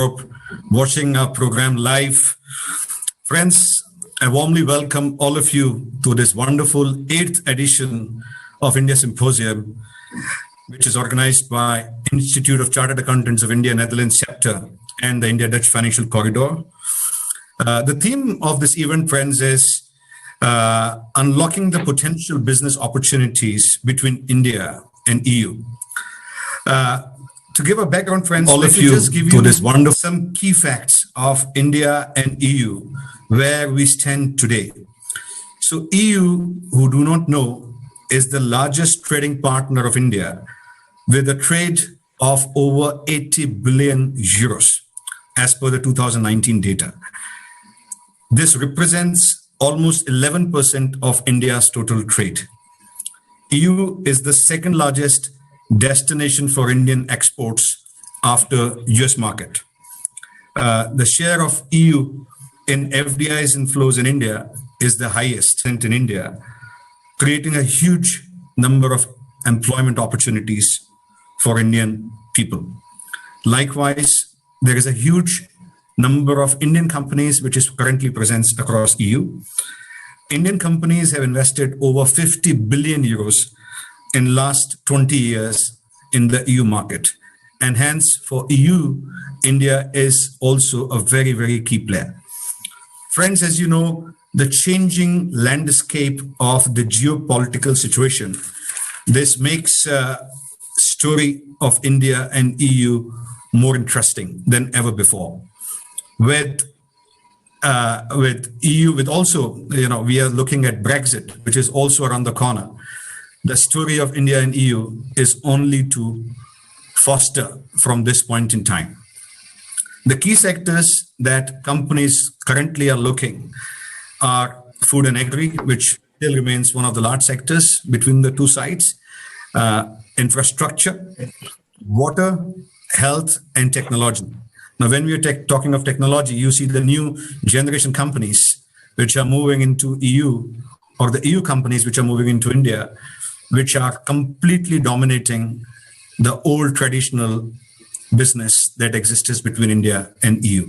Europe, watching our program live. Friends, I warmly welcome all of you to this wonderful 8th edition of India Symposium, which is organized by Institute of Chartered Accountants of India, Netherlands chapter, and the India-Dutch Financial Corridor. The theme of this event, friends, is unlocking the potential business opportunities between India and EU. To give a background, friends, all of you just give you this wonderful some key facts of India and EU, where we stand today. So EU, who do not know, is the largest trading partner of India with a trade of over 80 billion euros as per the 2019 data. This represents almost 11% of India's total trade. EU is the second largest destination for Indian exports after US market. The share of EU in FDI's inflows in India is the highest in India, creating a huge number of employment opportunities for Indian people. Likewise, there is a huge number of Indian companies which is currently present across EU. Indian companies have invested over 50 billion euros in last 20 years in the EU market. And hence for EU, India is also a very, very key player. Friends, as you know, the changing landscape of the geopolitical situation, this makes story of India and EU more interesting than ever before. With EU, with also, we are looking at Brexit, which is also around the corner. The story of India and EU is only to foster from this point in time. The key sectors that companies currently are looking are food and agri, which still remains one of the large sectors between the two sides, infrastructure, water, health, and technology. Now, when we are talking of technology, you see the new generation companies which are moving into EU, or the EU companies which are moving into India, which are completely dominating the old traditional business that exists between India and EU.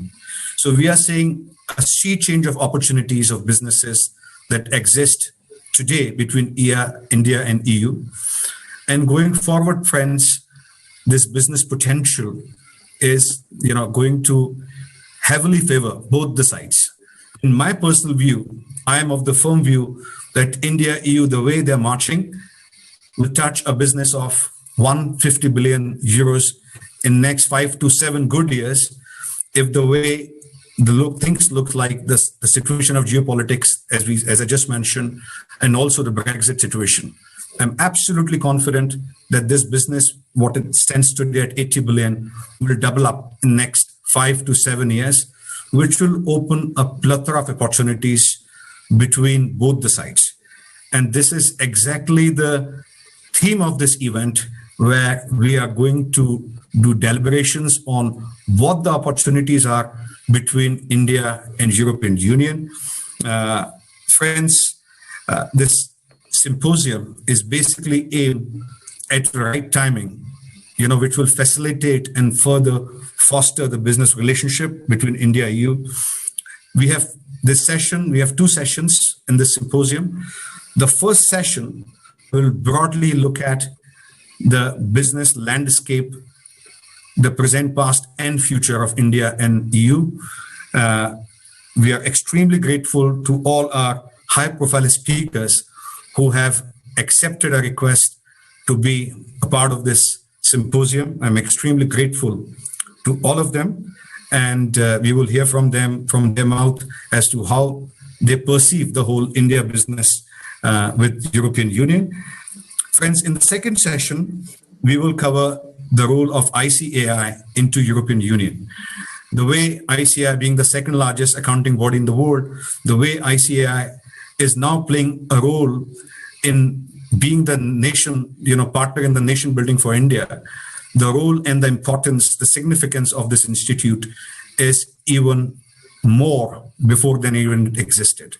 So we are seeing a sea change of opportunities of businesses that exist today between India and EU. And going forward, friends, this business potential is going to heavily favor both the sides. In my personal view, I am of the firm view that India, EU, the way they're marching, will touch a business of 150 billion euros in next 5 to 7 good years, if the way things look like the situation of geopolitics, as I just mentioned, and also the Brexit situation. I'm absolutely confident that this business, what it stands today at 80 billion, will double up in next 5 to 7 years, which will open a plethora of opportunities between both the sides. And this is exactly the theme of this event, where we are going to do deliberations on what the opportunities are between India and European Union. Friends, this symposium is basically aimed at the right timing, which will facilitate and further foster the business relationship between India and EU. We have two sessions in this symposium. The first session will broadly look at the business landscape, the present, past, and future of India and EU. We are extremely grateful to all our high-profile speakers who have accepted a request to be a part of this symposium. I'm extremely grateful to all of them, and we will hear from them, from their mouth, as to how they perceive the whole India business with European Union. Friends, in the second session, we will cover the role of ICAI into European Union. The way ICAI, being the second largest accounting body in the world, the way ICAI is now playing a role in being the nation, partner in the nation building for India. The role and the importance, the significance of this institute is even more before than even it existed.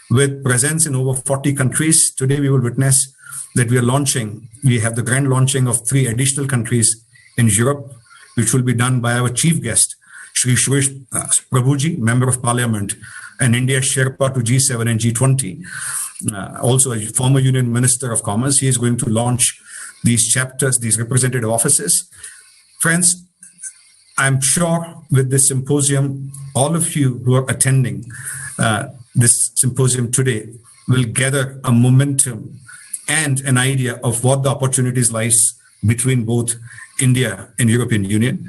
With presence in over 40 countries, today we will witness that we have the grand launching of 3 additional countries in Europe, which will be done by our chief guest, Shri Suresh Prabhuji, Member of Parliament, and India Sherpa to G7 and G20. Also a former Union Minister of Commerce. He is going to launch these chapters, these representative offices. Friends, I'm sure with this symposium, all of you who are attending this symposium today will gather a momentum and an idea of what the opportunities lies between both India and European Union.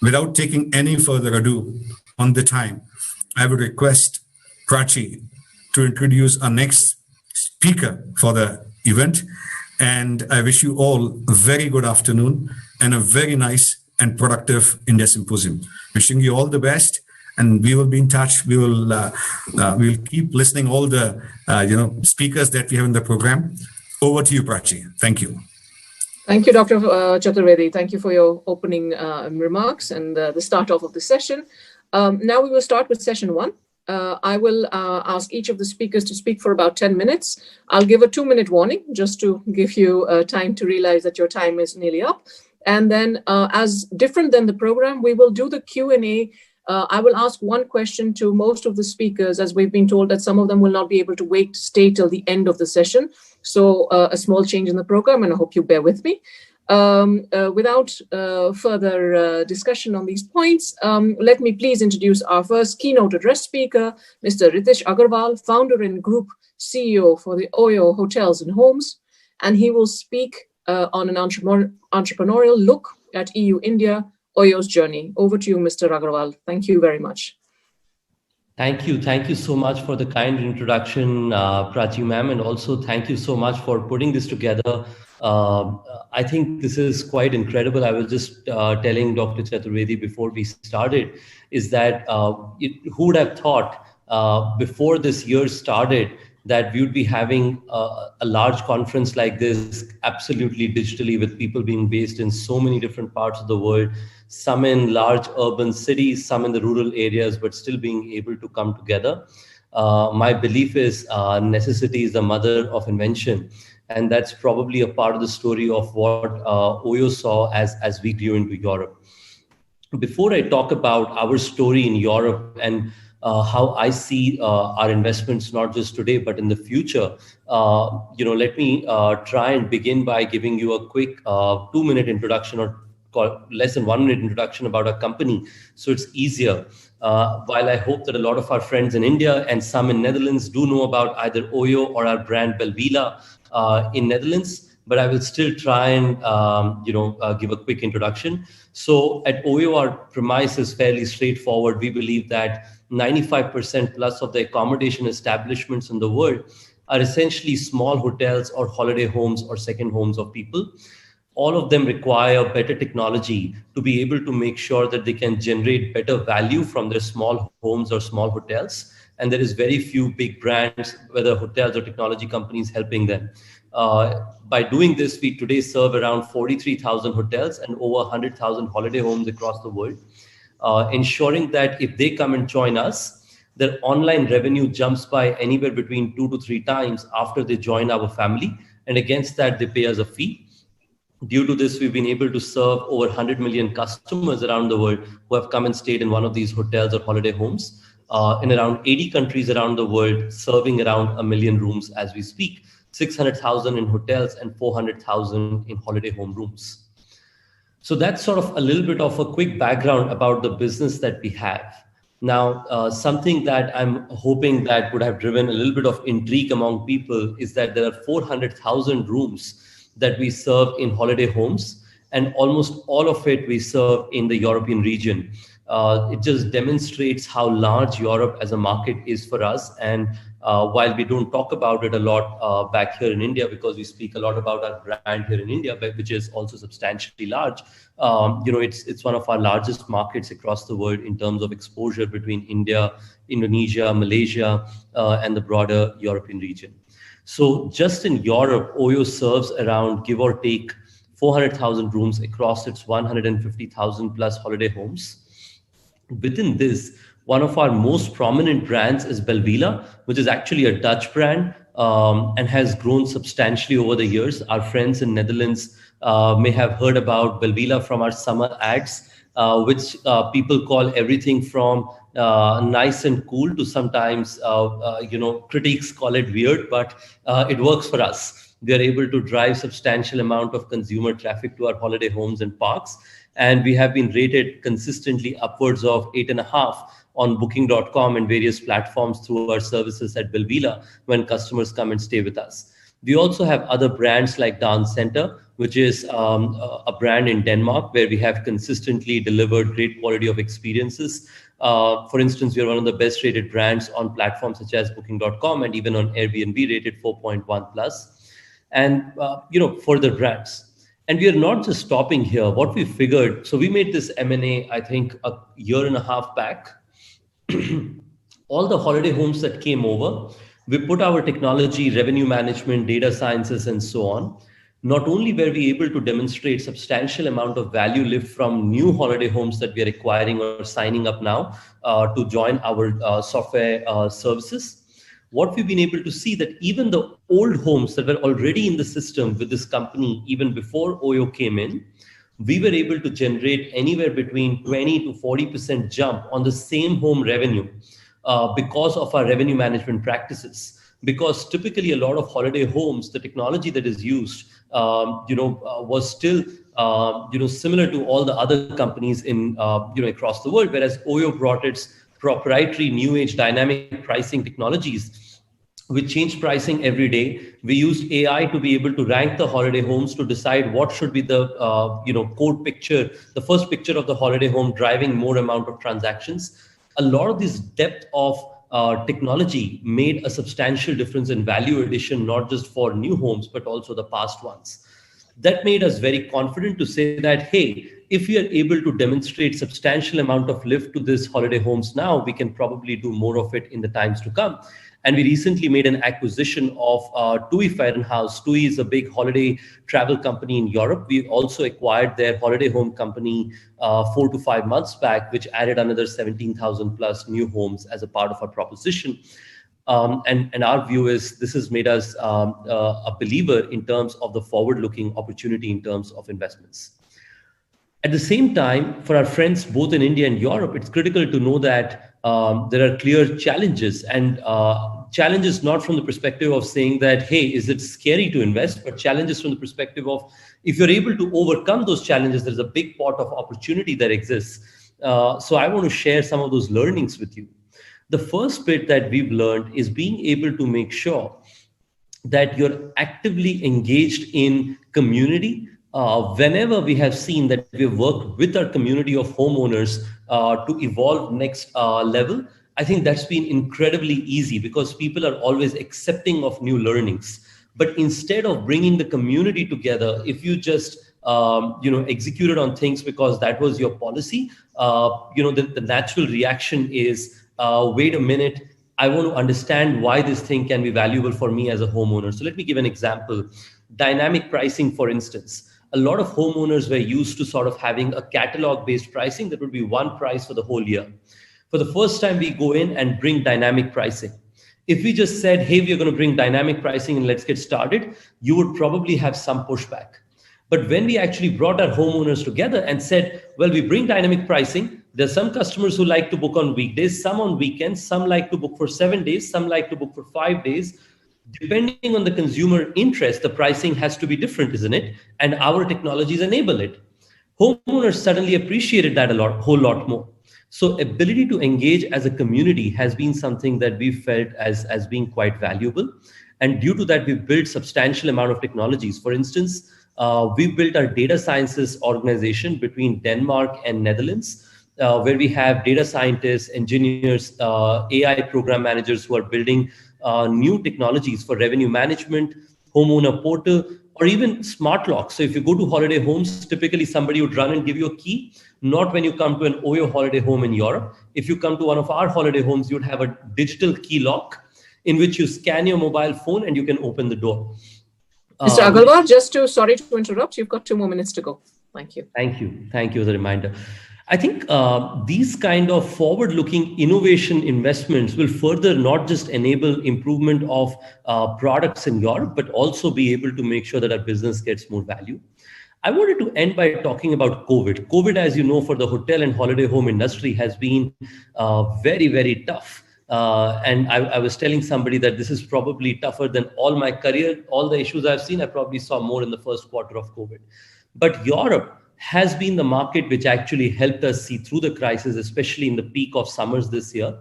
Without taking any further ado on the time, I would request Prachi to introduce our next speaker for the event. And I wish you all a very good afternoon and a very nice and productive India Symposium. Wishing you all the best, and we will be in touch. We will keep listening all the speakers that we have in the program. Over to you, Prachi. Thank you. Thank you, Dr. Chaturvedi. Thank you for your opening remarks and the start off of the session. Now we will start with session 1. I will ask each of the speakers to speak for about 10 minutes. I'll give a 2-minute warning just to give you time to realize that your time is nearly up. And then as different than the program, we will do the Q&A. I will ask one question to most of the speakers, as we've been told that some of them will not be able to stay till the end of the session. So a small change in the program, and I hope you bear with me. Without further discussion on these points, let me please introduce our first keynote address speaker, Mr. Ritesh Agarwal, founder and group CEO for the Oyo Hotels and Homes, and he will speak on an entrepreneurial look at EU-India, Oyo's journey. Over to you, Mr. Agarwal. Thank you very much. Thank you. Thank you so much for the kind introduction, Prachi ma'am, and also thank you so much for putting this together. I think this is quite incredible. I was just telling Dr. Chaturvedi before we started, is that who would have thought before this year started that we would be having a large conference like this, absolutely digitally, with people being based in so many different parts of the world, some in large urban cities, some in the rural areas, but still being able to come together. My belief is necessity is the mother of invention. And that's probably a part of the story of what Oyo saw as we grew into Europe. Before I talk about our story in Europe and how I see our investments, not just today, but in the future, let me try and begin by giving you a quick 2-minute introduction, or less than 1-minute introduction about our company, so it's easier. While I hope that a lot of our friends in India and some in Netherlands do know about either Oyo or our brand Belvila in Netherlands, but I will still try and give a quick introduction. So at Oyo, our premise is fairly straightforward. We believe that 95% plus of the accommodation establishments in the world are essentially small hotels or holiday homes or second homes of people. All of them require better technology to be able to make sure that they can generate better value from their small homes or small hotels. And there is very few big brands, whether hotels or technology companies, helping them. By doing this, we today serve around 43,000 hotels and over 100,000 holiday homes across the world, ensuring that if they come and join us, their online revenue jumps by anywhere between 2 to 3 times after they join our family. And against that, they pay us a fee. Due to this, we've been able to serve over 100 million customers around the world who have come and stayed in one of these hotels or holiday homes in around 80 countries around the world, serving around 1 million rooms as we speak, 600,000 in hotels and 400,000 in holiday home rooms. So that's sort of a little bit of a quick background about the business that we have. Now, something that I'm hoping that would have driven a little bit of intrigue among people is that there are 400,000 rooms that we serve in holiday homes, and almost all of it we serve in the European region. It just demonstrates how large Europe as a market is for us. And while we don't talk about it a lot back here in India, because we speak a lot about our brand here in India, which is also substantially large, it's one of our largest markets across the world in terms of exposure between India, Indonesia, Malaysia, and the broader European region. So just in Europe, Oyo serves around, give or take, 400,000 rooms across its 150,000 plus holiday homes. Within this, one of our most prominent brands is Belvila, which is actually a Dutch brand and has grown substantially over the years. Our friends in Netherlands may have heard about Belvila from our summer ads which people call everything from nice and cool to sometimes, critics call it weird, but it works for us. We are able to drive substantial amount of consumer traffic to our holiday homes and parks. And we have been rated consistently upwards of 8.5 on booking.com and various platforms through our services at Belvila when customers come and stay with us. We also have other brands like Dance Center, which is a brand in Denmark where we have consistently delivered great quality of experiences. For instance, we are one of the best rated brands on platforms such as booking.com and even on Airbnb rated 4.1 plus. And further brands. And we are not just stopping here. What we figured, so we made this M&A, I think, a year and a half back. All the holiday homes that came over, we put our technology, revenue management, data sciences, and so on. Not only were we able to demonstrate substantial amount of value lift from new holiday homes that we are acquiring or signing up now to join our software services, what we've been able to see that even the old homes that were already in the system with this company, even before OYO came in, we were able to generate anywhere between 20 to 40% jump on the same home revenue because of our revenue management practices. Because typically a lot of holiday homes, the technology that is used, was still, similar to all the other companies in, across the world, whereas OYO brought its proprietary new age dynamic pricing technologies. We changed pricing every day. We used AI to be able to rank the holiday homes to decide what should be the code picture, the first picture of the holiday home driving more amount of transactions. A lot of this depth of technology made a substantial difference in value addition, not just for new homes, but also the past ones. That made us very confident to say that, hey, if we are able to demonstrate substantial amount of lift to this holiday homes now, we can probably do more of it in the times to come. And we recently made an acquisition of TUI Fahrenhaus. TUI is a big holiday travel company in Europe. We also acquired their holiday home company 4 to 5 months back, which added another 17,000 plus new homes as a part of our proposition. And our view is this has made us a believer in terms of the forward-looking opportunity in terms of investments. At the same time, for our friends both in India and Europe, it's critical to know that there are clear challenges, and challenges not from the perspective of saying that, hey, is it scary to invest, but challenges from the perspective of if you're able to overcome those challenges, there's a big pot of opportunity that exists. So I want to share some of those learnings with you. The first bit that we've learned is being able to make sure that you're actively engaged in community. Whenever we have seen that we've worked with our community of homeowners to evolve next level, I think that's been incredibly easy because people are always accepting of new learnings. But instead of bringing the community together, if you just executed on things because that was your policy, the natural reaction is, wait a minute, I want to understand why this thing can be valuable for me as a homeowner. So let me give an example. Dynamic pricing, for instance. A lot of homeowners were used to sort of having a catalog-based pricing that would be one price for the whole year. For the first time, we go in and bring dynamic pricing. If we just said, hey, we're going to bring dynamic pricing and let's get started, you would probably have some pushback. But when we actually brought our homeowners together and said, well, we bring dynamic pricing, there's some customers who like to book on weekdays, some on weekends, some like to book for 7 days, some like to book for 5 days. Depending on the consumer interest, the pricing has to be different, isn't it? And our technologies enable it. Homeowners suddenly appreciated that whole lot more. So ability to engage as a community has been something that we felt as being quite valuable. And due to that, we've built substantial amount of technologies. For instance, we built our data sciences organization between Denmark and Netherlands, where we have data scientists, engineers, AI program managers who are building new technologies for revenue management, homeowner portal, or even smart locks. So if you go to holiday homes, typically somebody would run and give you a key, not when you come to an OYO holiday home in Europe. If you come to one of our holiday homes, you'd have a digital key lock in which you scan your mobile phone and you can open the door. Mr. Agarwal, sorry to interrupt, you've got 2 more minutes to go. Thank you. Thank you. Thank you as a reminder. I think these kind of forward-looking innovation investments will further not just enable improvement of products in Europe, but also be able to make sure that our business gets more value. I wanted to end by talking about COVID. COVID, as you know, for the hotel and holiday home industry has been very, very tough. And I was telling somebody that this is probably tougher than all my career. All the issues I've seen, I probably saw more in the first quarter of COVID. But Europe has been the market which actually helped us see through the crisis, especially in the peak of summers this year.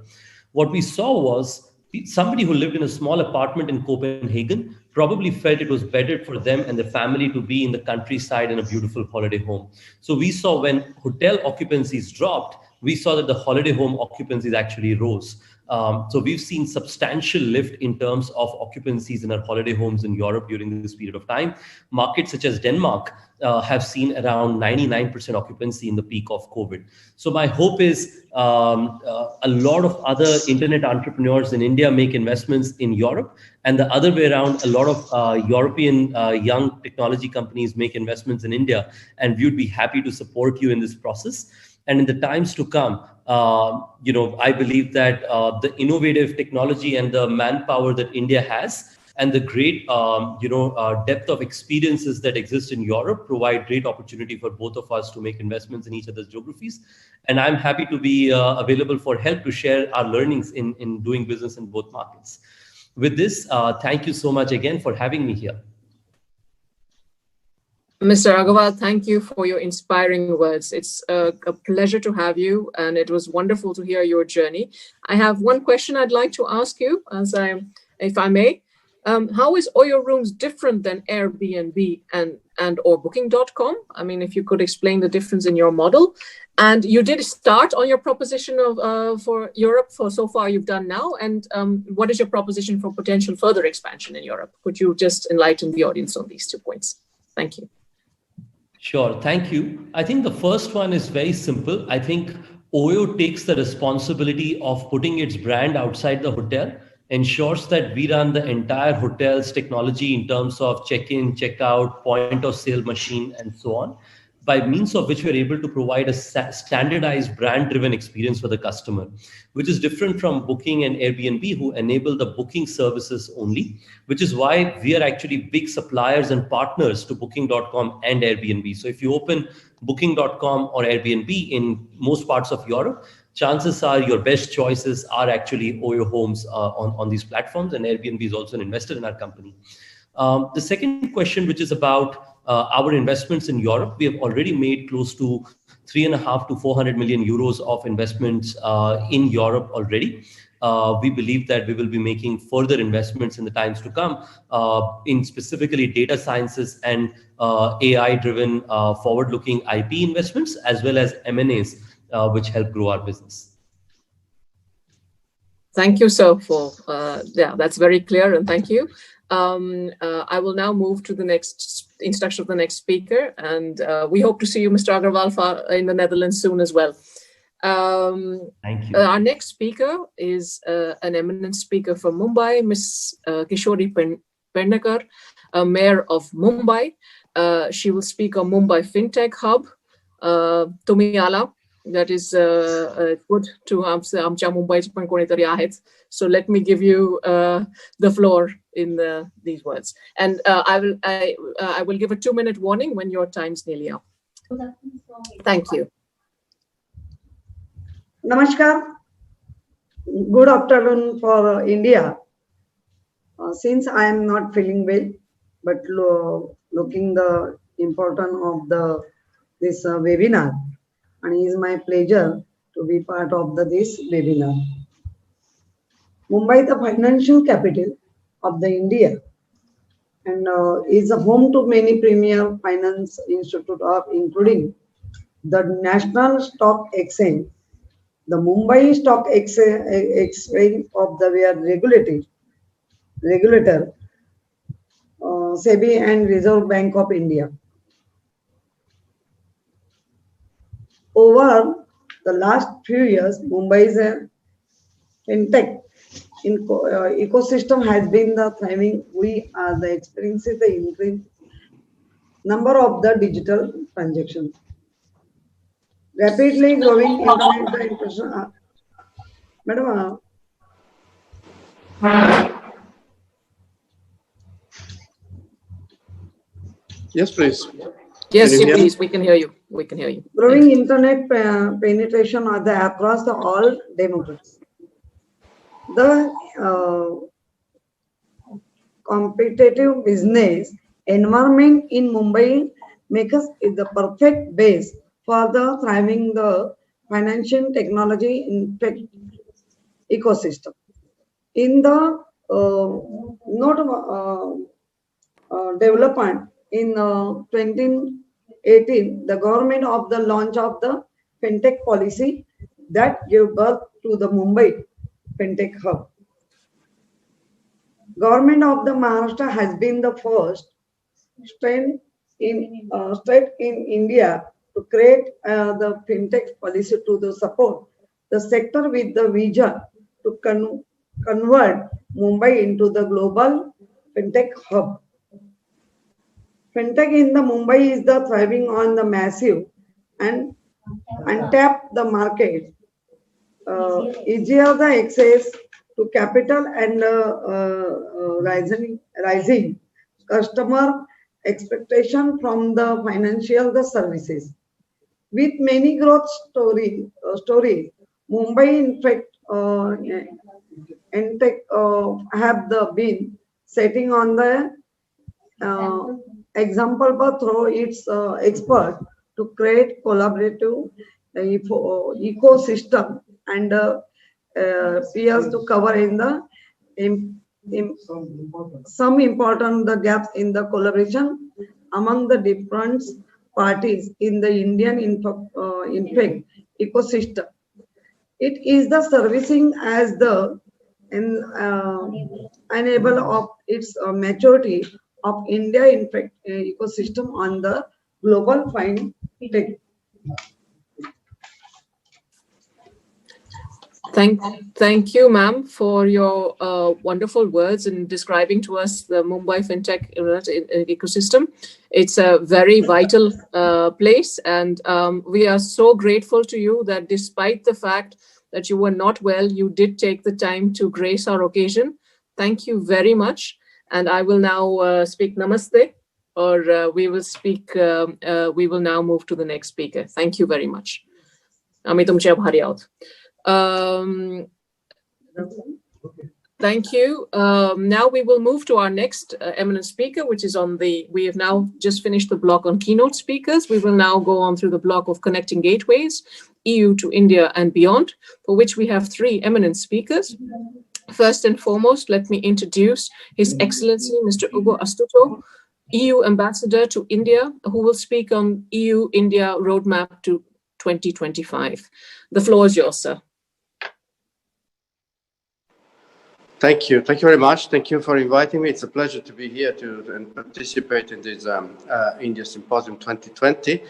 What we saw was somebody who lived in a small apartment in Copenhagen probably felt it was better for them and their family to be in the countryside in a beautiful holiday home. So we saw when hotel occupancies dropped, we saw that the holiday home occupancies actually rose. So we've seen substantial lift in terms of occupancies in our holiday homes in Europe during this period of time. Markets such as Denmark have seen around 99% occupancy in the peak of COVID. So my hope is a lot of other internet entrepreneurs in India make investments in Europe, and the other way around, a lot of European young technology companies make investments in India, and we would be happy to support you in this process. And in the times to come, I believe that the innovative technology and the manpower that India has and the great, depth of experiences that exist in Europe provide great opportunity for both of us to make investments in each other's geographies. And I'm happy to be available for help to share our learnings in doing business in both markets. With this, thank you so much again for having me here. Mr. Agarwal, thank you for your inspiring words. It's a pleasure to have you, and it was wonderful to hear your journey. I have one question I'd like to ask you, if I may. How is Oyo Rooms different than Airbnb and or Booking.com? I mean, if you could explain the difference in your model. And you did start on your proposition for Europe for so far you've done now. And what is your proposition for potential further expansion in Europe? Could you just enlighten the audience on these 2 points? Thank you. Sure, thank you. I think the first one is very simple. I think Oyo takes the responsibility of putting its brand outside the hotel, ensures that we run the entire hotel's technology in terms of check-in, check-out, point of sale machine, and so on, by means of which we're able to provide a standardized brand-driven experience for the customer, which is different from Booking and Airbnb, who enable the booking services only, which is why we are actually big suppliers and partners to Booking.com and Airbnb. So if you open Booking.com or Airbnb in most parts of Europe, chances are your best choices are actually Oyo Homes on these platforms, and Airbnb is also an investor in our company. The second question, which is about our investments in Europe, we have already made close to 3.5 to 400 million euros of investments in Europe already. We believe that we will be making further investments in the times to come in specifically data sciences and AI-driven forward-looking IP investments, as well as M&As, which help grow our business. Thank you, sir, for that's very clear, and thank you. I will now move to the next introduction of the next speaker, and we hope to see you, Mr. Agarwal, in the Netherlands soon as well. Thank you. Our next speaker is an eminent speaker from Mumbai, Ms. Kishori Pernekar, Mayor of Mumbai. She will speak on Mumbai FinTech Hub, Tumiala. That is good to amcha Mumbai पण कोणीतरी आहेत. So let me give you the floor in these words, and I will give a 2-minute warning when your time's nearly up. Thank you. Namaskar. Good afternoon for India. Since I am not feeling well, but looking the importance of this webinar, and it is my pleasure to be part of this webinar. Mumbai, the financial capital of the India, and is a home to many premier finance institutes, including the National Stock Exchange, the Mumbai Stock Exchange of the regulator, SEBI and Reserve Bank of India. Over the last few years, Mumbai's fintech ecosystem has been thriving. We are experiencing the increased number of the digital transactions, rapidly growing internet. Madam, yes, please. Yes, please. We can hear you. We can hear you. Growing internet penetration across all demographics. The competitive business environment in Mumbai makes it the perfect base for the thriving the financial technology ecosystem. In the development in 2018, the government of the launch of the fintech policy that gave birth to the Mumbai fintech hub. Government of the Maharashtra has been the first state in India to create the fintech policy to support the sector with the vision to convert Mumbai into the global fintech hub. Fintech in the Mumbai is the thriving on the massive and untapped the market. Easier the access to capital and rising customer expectation from the financial services. With many growth stories, Mumbai in fact have been setting on the example but through its expert to create collaborative ecosystem and peers to cover in the some important the gaps in the collaboration among the different parties in the Indian infect ecosystem. It is the servicing as the enable of its maturity of India infect ecosystem on the global fintech. Thank you, ma'am, for your wonderful words in describing to us the Mumbai fintech ecosystem. It's a very vital place, and we are so grateful to you that despite the fact that you were not well, you did take the time to grace our occasion. Thank you very much. And I will now speak Namaste, or we will now move to the next speaker. Thank you very much. Amitum Chabhari out. Thank you. Now we will move to our next eminent speaker, which is we have now just finished the block on keynote speakers. We will now go on through the block of connecting gateways, EU to India and beyond, for which we have 3 eminent speakers. First and foremost, let me introduce His Excellency, Mr. Ugo Astuto, EU Ambassador to India, who will speak on EU-India Roadmap to 2025. The floor is yours, sir. Thank you. Thank you very much. Thank you for inviting me. It's a pleasure to be here and participate in this India Symposium 2020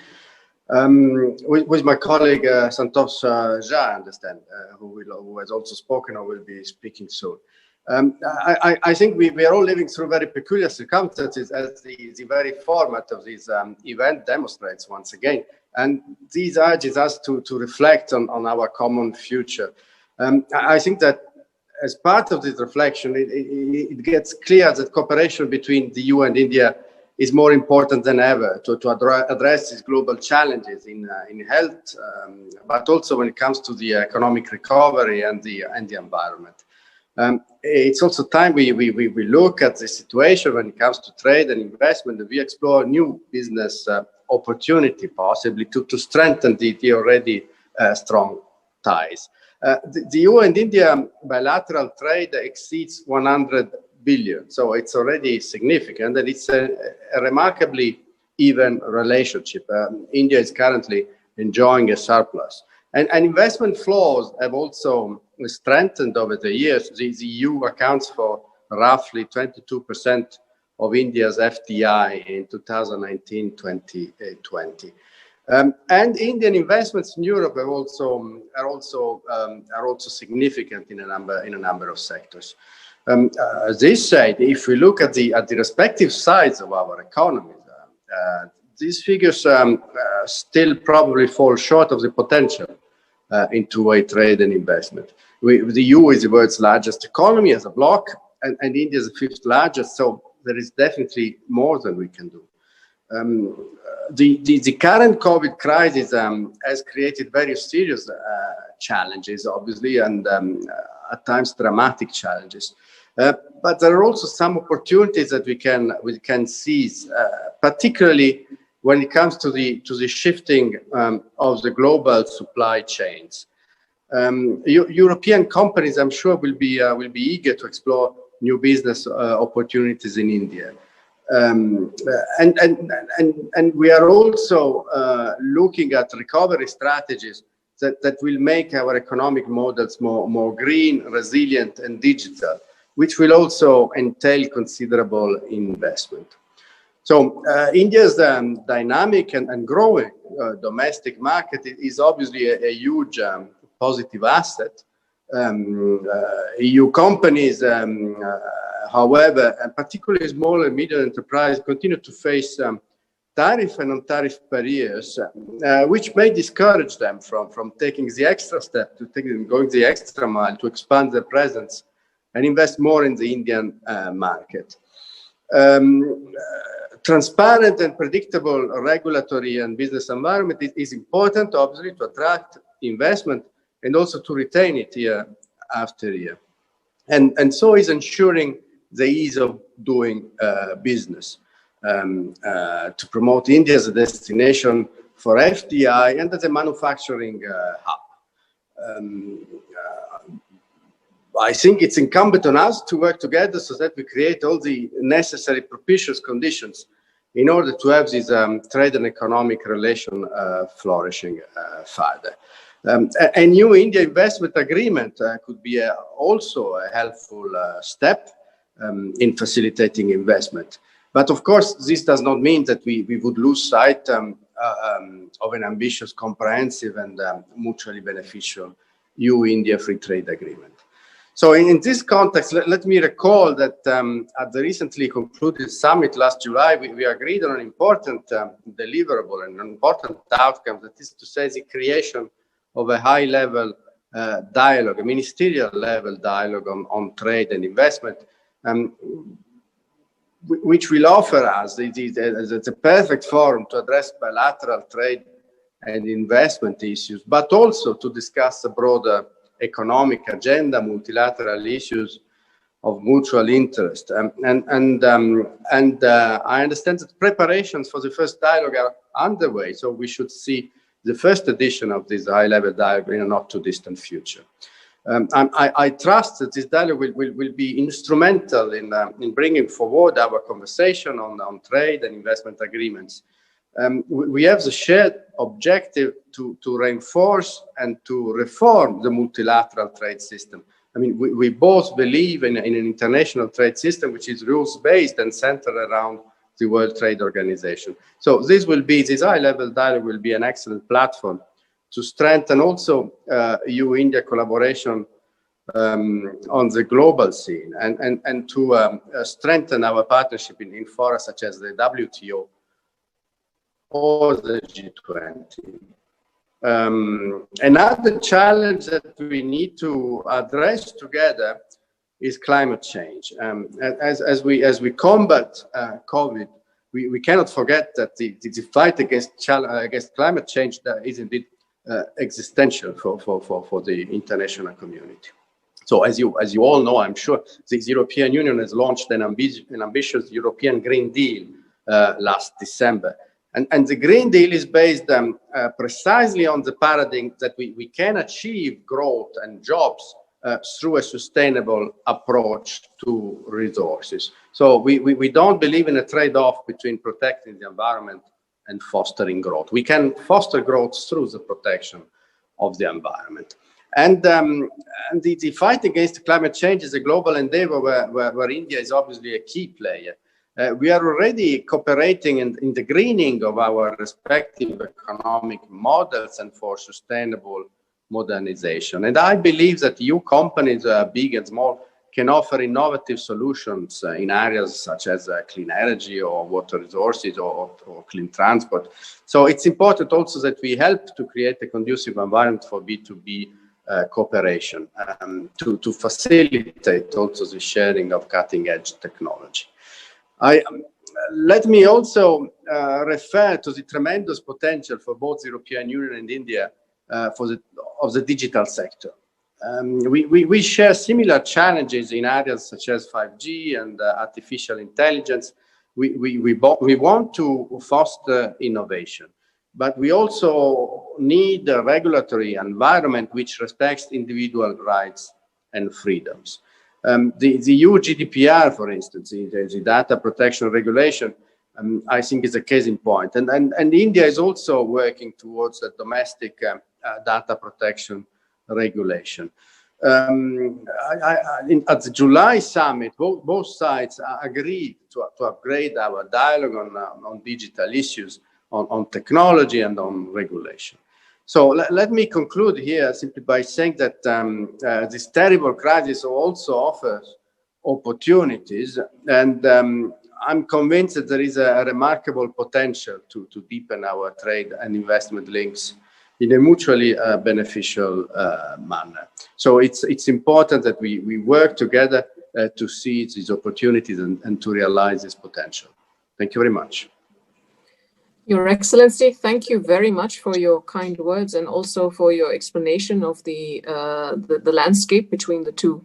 with my colleague Santosh Jha, I understand, who has also spoken or will be speaking soon. I think we are all living through very peculiar circumstances, as the very format of this event demonstrates once again. And these urges us to reflect on our common future. I think that as part of this reflection, it gets clear that cooperation between the EU and India is more important than ever to address these global challenges in health, but also when it comes to the economic recovery and the environment. It's also time we look at the situation when it comes to trade and investment, and we explore new business opportunity, possibly to strengthen the already strong ties. The EU and India bilateral trade exceeds 100 billion, so it's already significant, and it's a remarkably even relationship. India is currently enjoying a surplus, and investment flows have also strengthened over the years. The EU accounts for roughly 22% of India's FDI in 2019-2020. And Indian investments in Europe are also significant in a number of sectors. This said, if we look at the respective sides of our economies, these figures still probably fall short of the potential in two-way trade and investment. The EU is the world's largest economy as a bloc, and India is the 5th largest, so there is definitely more than we can do. The current COVID crisis has created very serious challenges, obviously, and at times dramatic challenges. But there are also some opportunities that we can seize, particularly when it comes to the shifting of the global supply chains. European companies, I'm sure, will be eager to explore new business opportunities in India. And we are also looking at recovery strategies that will make our economic models more green, resilient, and digital, which will also entail considerable investment. So India's dynamic and growing domestic market is obviously a huge positive asset. EU companies, however, and particularly small and medium enterprises, continue to face tariff and non-tariff barriers, which may discourage them from taking the extra step, going the extra mile to expand their presence and invest more in the Indian market. Transparent and predictable regulatory and business environment is important, obviously, to attract investment and also to retain it year after year. And so is ensuring the ease of doing business, to promote India as a destination for FDI and as a manufacturing hub. I think it's incumbent on us to work together so that we create all the necessary propitious conditions in order to have this trade and economic relation flourishing further. A new India investment agreement could be also a helpful step in facilitating investment. But of course, this does not mean that we would lose sight of an ambitious, comprehensive, and mutually beneficial EU-India free trade agreement. So in this context, let me recall that at the recently concluded summit last July, we agreed on an important deliverable and an important outcome, that is to say the creation of a high-level dialogue, a ministerial-level dialogue on trade and investment, which will offer us the perfect forum to address bilateral trade and investment issues, but also to discuss a broader economic agenda, multilateral issues of mutual interest. I understand that preparations for the first dialogue are underway, so we should see the first edition of this high-level dialogue in a not-too-distant future. I trust that this dialogue will be instrumental in bringing forward our conversation on trade and investment agreements. We have the shared objective to reinforce and to reform the multilateral trade system. I mean, we both believe in an international trade system which is rules-based and centered around the World Trade Organization. So this high-level dialogue will be an excellent platform to strengthen also EU-India collaboration on the global scene and to strengthen our partnership in fora such as the WTO or the G20. Another challenge that we need to address together is climate change. As we combat COVID, we cannot forget that the fight against climate change is indeed existential for the international community. So as you all know, I'm sure, the European Union has launched an ambitious European Green Deal last December. And the Green Deal is based precisely on the paradigm that we can achieve growth and jobs through a sustainable approach to resources. So we don't believe in a trade-off between protecting the environment and fostering growth. We can foster growth through the protection of the environment. And the fight against climate change is a global endeavor where India is obviously a key player. We are already cooperating in the greening of our respective economic models and for sustainable modernization. And I believe that EU companies, big and small, can offer innovative solutions in areas such as clean energy or water resources or clean transport. So it's important also that we help to create a conducive environment for B2B cooperation to facilitate also the sharing of cutting-edge technology. let me also refer to the tremendous potential for both the European Union and India of the digital sector. We share similar challenges in areas such as 5G and artificial intelligence. We want to foster innovation, but we also need a regulatory environment which respects individual rights and freedoms. The EU GDPR, for instance, the data protection regulation, I think is a case in point. And India is also working towards a domestic data protection regulation. At the July summit, both sides agreed to upgrade our dialogue on digital issues, on technology and on regulation. So let me conclude here simply by saying that this terrible crisis also offers opportunities, and I'm convinced that there is a remarkable potential to deepen our trade and investment links in a mutually beneficial manner. So it's important that we work together to seize these opportunities and to realize this potential. Thank you very much. Your Excellency, thank you very much for your kind words and also for your explanation of the landscape between the two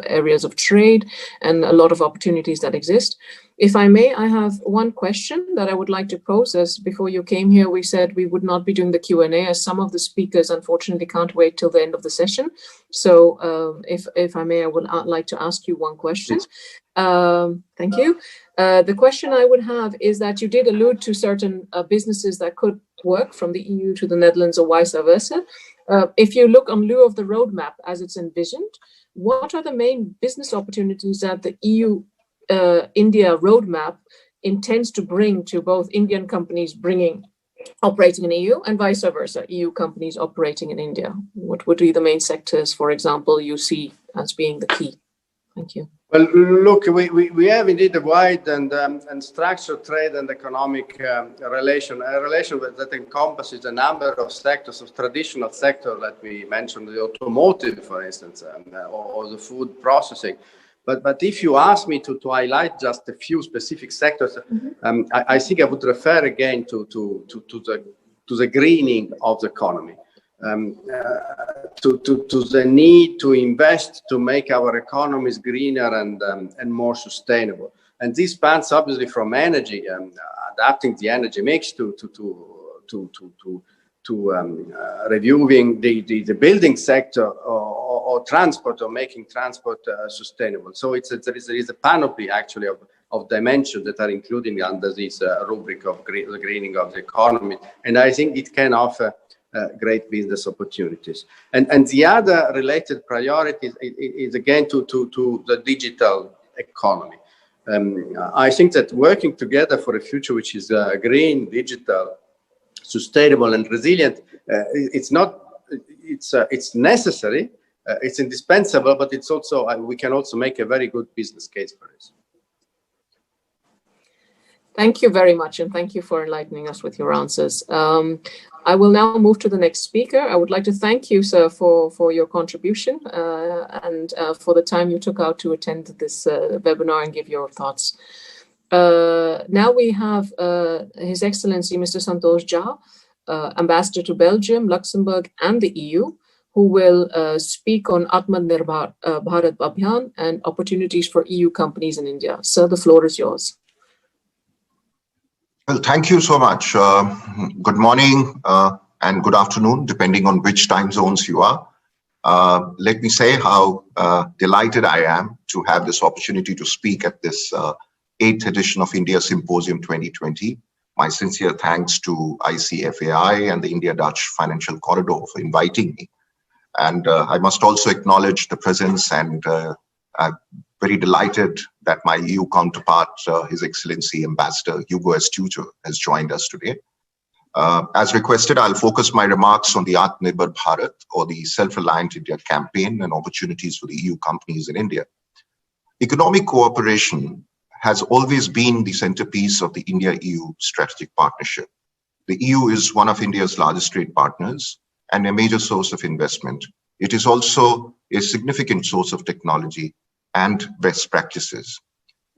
areas of trade and a lot of opportunities that exist. If I may, I have one question that I would like to pose. As before you came here, we said we would not be doing the Q&A as some of the speakers unfortunately can't wait till the end of the session. So if I may, I would like to ask you one question. Thank you. The question I would have is that you did allude to certain businesses that could work from the EU to the Netherlands or vice versa. If you look on lieu of the roadmap as it's envisioned, what are the main business opportunities that the EU-India roadmap intends to bring to both Indian companies operating in EU and vice versa, EU companies operating in India? What would be the main sectors, for example, you see as being the key? Thank you. Well, look, we have indeed a wide and structured trade and economic relation that encompasses a number of sectors, of traditional sectors, like we mentioned, the automotive, for instance, or the food processing. But if you ask me to highlight just a few specific sectors, I think I would refer again to the greening of the economy. To the need to invest to make our economies greener and more sustainable. And this spans obviously from energy, adapting the energy mix to reviewing the building sector or transport, or making transport sustainable. So there is a panoply actually of dimensions that are included under this rubric of the greening of the economy. And I think it can offer great business opportunities. And the other related priority is again to the digital economy. I think that working together for a future which is green, digital, sustainable and resilient, it's necessary, it's indispensable, but it's also, we can also make a very good business case for this. Thank you very much, and thank you for enlightening us with your answers. I will now move to the next speaker. I would like to thank you, sir, for your contribution and for the time you took out to attend this webinar and give your thoughts. Now we have His Excellency Mr. Santosh Jha, Ambassador to Belgium, Luxembourg, and the EU, who will speak on Atmanirbhar Bharat Abhiyan and opportunities for EU companies in India. Sir, the floor is yours. Well, thank you so much. Good morning and good afternoon, depending on which time zones you are. Let me say how delighted I am to have this opportunity to speak at this 8th edition of India Symposium 2020. My sincere thanks to ICAI and the India-Dutch Financial Corridor for inviting me. And I must also acknowledge the presence, and I'm very delighted that my EU counterpart, His Excellency Ambassador Hugo S. Tutor, has joined us today. As requested, I'll focus my remarks on the Atmanirbhar Bharat, or the Self-reliant India campaign, and opportunities for the EU companies in India. Economic cooperation has always been the centerpiece of the India-EU strategic partnership. The EU is one of India's largest trade partners and a major source of investment. It is also a significant source of technology and best practices.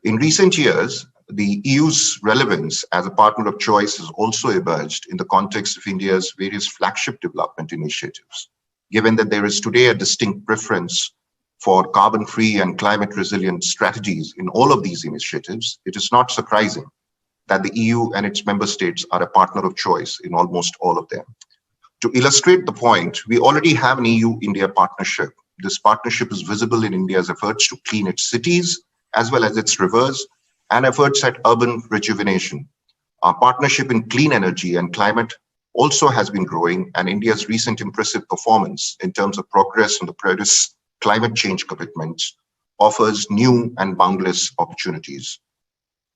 In recent years, the EU's relevance as a partner of choice has also emerged in the context of India's various flagship development initiatives. Given that there is today a distinct preference for carbon-free and climate-resilient strategies in all of these initiatives, it is not surprising that the EU and its member states are a partner of choice in almost all of them. To illustrate the point, we already have an EU-India partnership. This partnership is visible in India's efforts to clean its cities as well as its rivers and efforts at urban rejuvenation. Our partnership in clean energy and climate also has been growing, and India's recent impressive performance in terms of progress on the Paris climate change commitments offers new and boundless opportunities.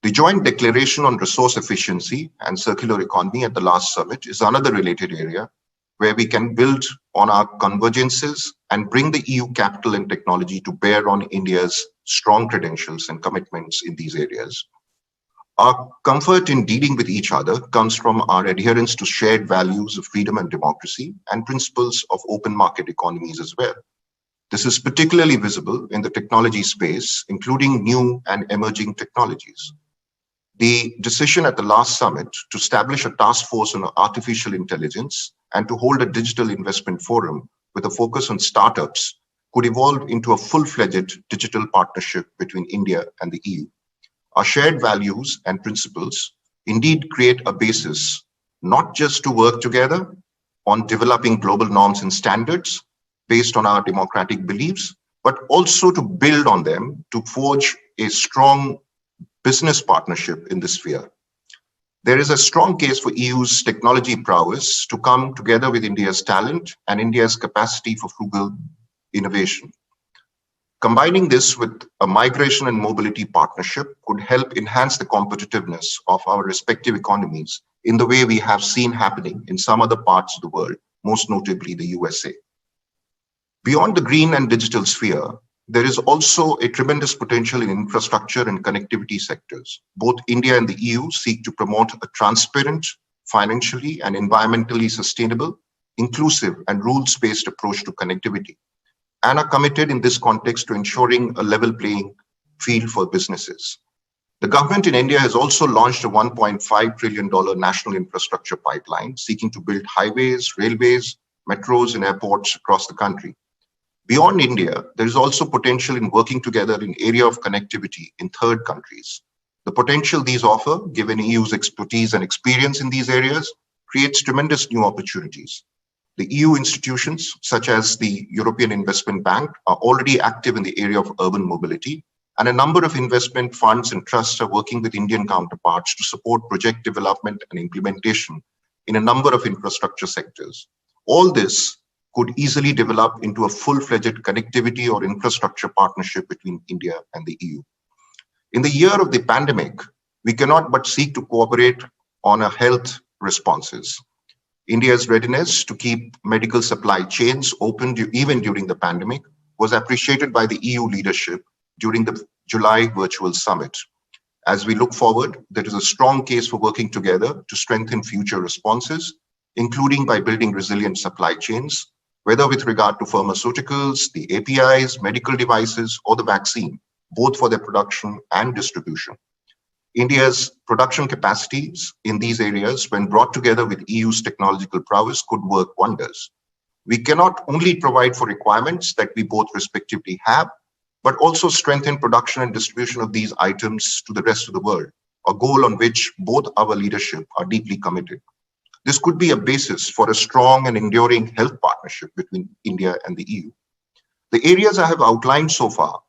The joint declaration on resource efficiency and circular economy at the last summit is another related area where we can build on our convergences and bring the EU capital and technology to bear on India's strong credentials and commitments in these areas. Our comfort in dealing with each other comes from our adherence to shared values of freedom and democracy and principles of open market economies as well. This is particularly visible in the technology space, including new and emerging technologies. The decision at the last summit to establish a task force on artificial intelligence and to hold a digital investment forum with a focus on startups could evolve into a full-fledged digital partnership between India and the EU. Our shared values and principles indeed create a basis not just to work together on developing global norms and standards based on our democratic beliefs, but also to build on them to forge a strong business partnership in this sphere. There is a strong case for EU's technology prowess to come together with India's talent and India's capacity for frugal innovation. Combining this with a migration and mobility partnership could help enhance the competitiveness of our respective economies in the way we have seen happening in some other parts of the world, most notably the USA. Beyond the green and digital sphere, there is also a tremendous potential in infrastructure and connectivity sectors. Both India and the EU seek to promote a transparent, financially and environmentally sustainable, inclusive and rules-based approach to connectivity, and are committed in this context to ensuring a level playing field for businesses. The government in India has also launched a $1.5 trillion national infrastructure pipeline seeking to build highways, railways, metros and airports across the country. Beyond India, there is also potential in working together in area of connectivity in third countries. The potential these offer, given EU's expertise and experience in these areas, creates tremendous new opportunities. The EU institutions, such as the European Investment Bank, are already active in the area of urban mobility, and a number of investment funds and trusts are working with Indian counterparts to support project development and implementation in a number of infrastructure sectors. All this could easily develop into a full-fledged connectivity or infrastructure partnership between India and the EU. In the year of the pandemic, we cannot but seek to cooperate on our health responses. India's readiness to keep medical supply chains open even during the pandemic was appreciated by the EU leadership during the July virtual summit. As we look forward, there is a strong case for working together to strengthen future responses, including by building resilient supply chains, whether with regard to pharmaceuticals, the APIs, medical devices, or the vaccine, both for their production and distribution. India's production capacities in these areas, when brought together with EU's technological prowess, could work wonders. We cannot only provide for requirements that we both respectively have, but also strengthen production and distribution of these items to the rest of the world, a goal on which both our leadership are deeply committed. This could be a basis for a strong and enduring health partnership between India and the EU. The areas I have outlined so far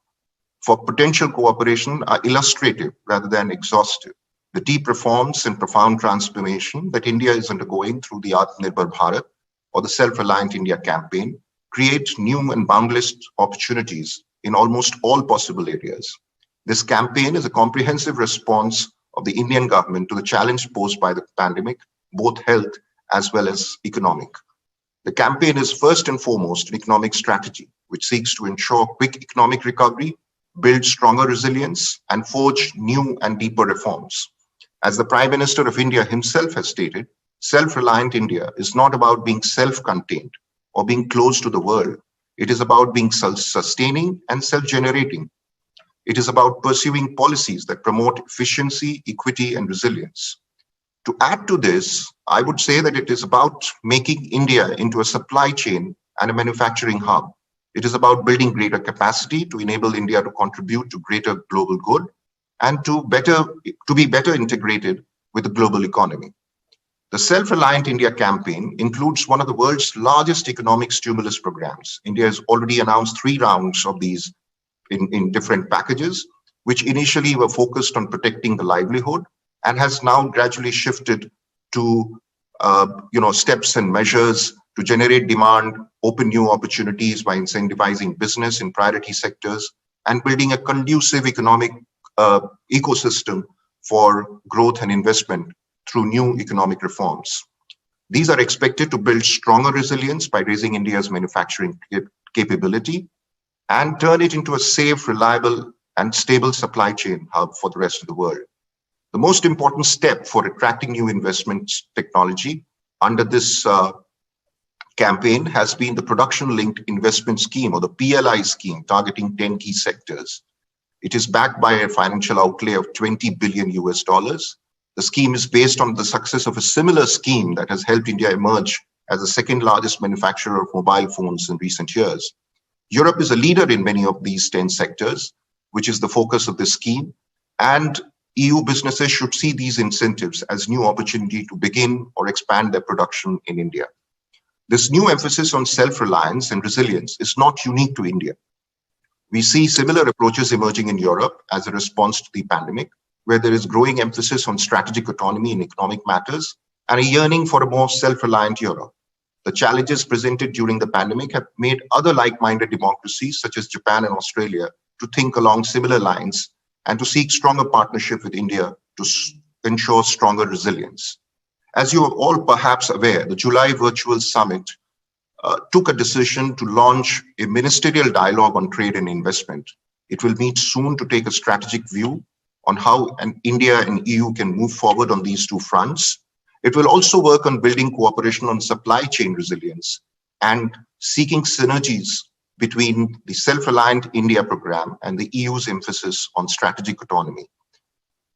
for potential cooperation are illustrative rather than exhaustive. The deep reforms and profound transformation that India is undergoing through the Atmanirbhar Bharat or the Self-reliant India campaign create new and boundless opportunities in almost all possible areas. This campaign is a comprehensive response of the Indian government to the challenge posed by the pandemic, both health as well as economic. The campaign is first and foremost an economic strategy, which seeks to ensure quick economic recovery, build stronger resilience, and forge new and deeper reforms. As the Prime Minister of India himself has stated, self-reliant India is not about being self-contained or being close to the world. It is about being self-sustaining and self-generating. It is about pursuing policies that promote efficiency, equity, and resilience. To add to this, I would say that it is about making India into a supply chain and a manufacturing hub. It is about building greater capacity to enable India to contribute to greater global good and to be better integrated with the global economy. The Self-reliant India campaign includes one of the world's largest economic stimulus programs. India has already announced 3 rounds of these in different packages, which initially were focused on protecting the livelihood and has now gradually shifted to steps and measures to generate demand, open new opportunities by incentivizing business in priority sectors, and building a conducive economic ecosystem for growth and investment through new economic reforms. These are expected to build stronger resilience by raising India's manufacturing capability and turn it into a safe, reliable, and stable supply chain hub for the rest of the world. The most important step for attracting new investments technology under this campaign has been the Production-Linked Investment Scheme, or the PLI scheme, targeting 10 key sectors. It is backed by a financial outlay of $20 billion US. The scheme is based on the success of a similar scheme that has helped India emerge as the second largest manufacturer of mobile phones in recent years. Europe is a leader in many of these 10 sectors, which is the focus of this scheme, and EU businesses should see these incentives as new opportunity to begin or expand their production in India. This new emphasis on self-reliance and resilience is not unique to India. We see similar approaches emerging in Europe as a response to the pandemic, where there is growing emphasis on strategic autonomy in economic matters and a yearning for a more self-reliant Europe. The challenges presented during the pandemic have made other like-minded democracies such as Japan and Australia to think along similar lines and to seek stronger partnership with India to ensure stronger resilience. As you are all perhaps aware, the July virtual summit took a decision to launch a ministerial dialogue on trade and investment. It will meet soon to take a strategic view on how India and EU can move forward on these 2 fronts. It will also work on building cooperation on supply chain resilience and seeking synergies between the Self-reliant India program and the EU's emphasis on strategic autonomy.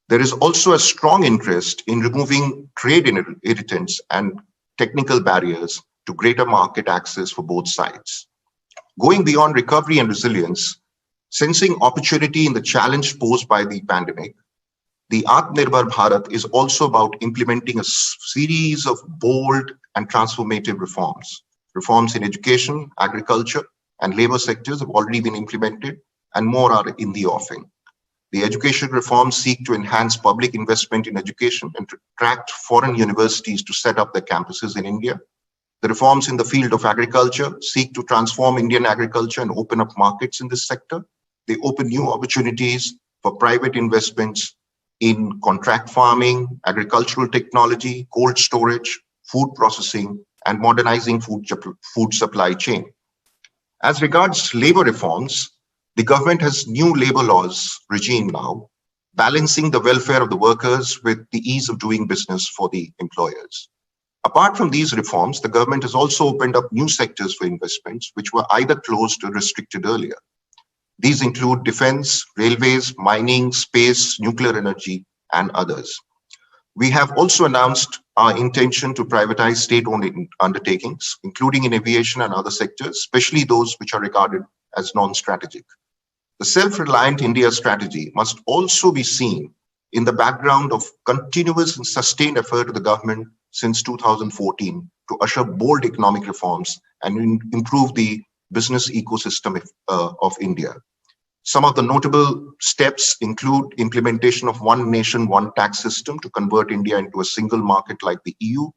There is also a strong interest in removing trade irritants and technical barriers to greater market access for both sides. Going beyond recovery and resilience, sensing opportunity in the challenge posed by the pandemic, the Atmanirbhar Bharat is also about implementing a series of bold and transformative reforms. Reforms in education, agriculture, and labor sectors have already been implemented, and more are in the offing. The education reforms seek to enhance public investment in education and to attract foreign universities to set up their campuses in India. The reforms in the field of agriculture seek to transform Indian agriculture and open up markets in this sector. They open new opportunities for private investments in contract farming, agricultural technology, cold storage, food processing, and modernizing food supply chain. As regards labor reforms, the government has new labor laws regime now, balancing the welfare of the workers with the ease of doing business for the employers. Apart from these reforms, the government has also opened up new sectors for investments, which were either closed or restricted earlier. These include defense, railways, mining, space, nuclear energy, and others. We have also announced our intention to privatize state-owned undertakings, including in aviation and other sectors, especially those which are regarded as non-strategic. The Self-reliant India strategy must also be seen in the background of continuous and sustained effort of the government since 2014 to usher bold economic reforms and improve the business ecosystem of India. Some of the notable steps include implementation of one nation, one tax system to convert India into a single market like the EU,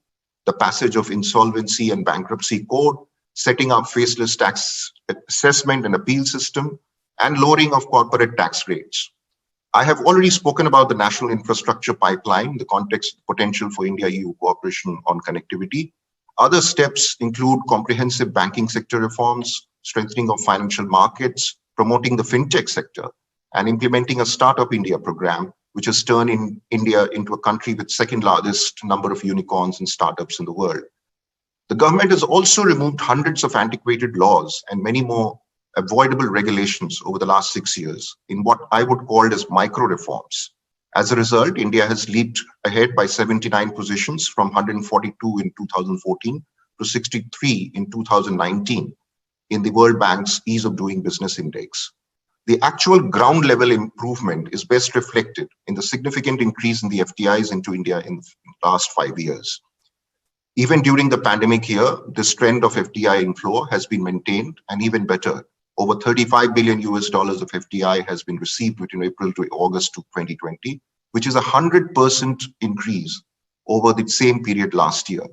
the passage of insolvency and bankruptcy code, setting up faceless tax assessment and appeal system, and lowering of corporate tax rates. I have already spoken about the national infrastructure pipeline in the context of potential for India-EU cooperation on connectivity. Other steps include comprehensive banking sector reforms, strengthening of financial markets, promoting the fintech sector, and implementing a Startup India program, which has turned India into a country with second largest number of unicorns and startups in the world. The government has also removed hundreds of antiquated laws and many more avoidable regulations over the last 6 years in what I would call as micro reforms. As a result, India has leaped ahead by 79 positions from 142 in 2014 to 63 in 2019 in the World Bank's Ease of Doing Business Index. The actual ground level improvement is best reflected in the significant increase in the FDIs into India in the last 5 years. Even during the pandemic year, this trend of FDI inflow has been maintained, and even better, over $35 billion of FDI has been received between April to August 2020, which is a 100% increase over the same period last year.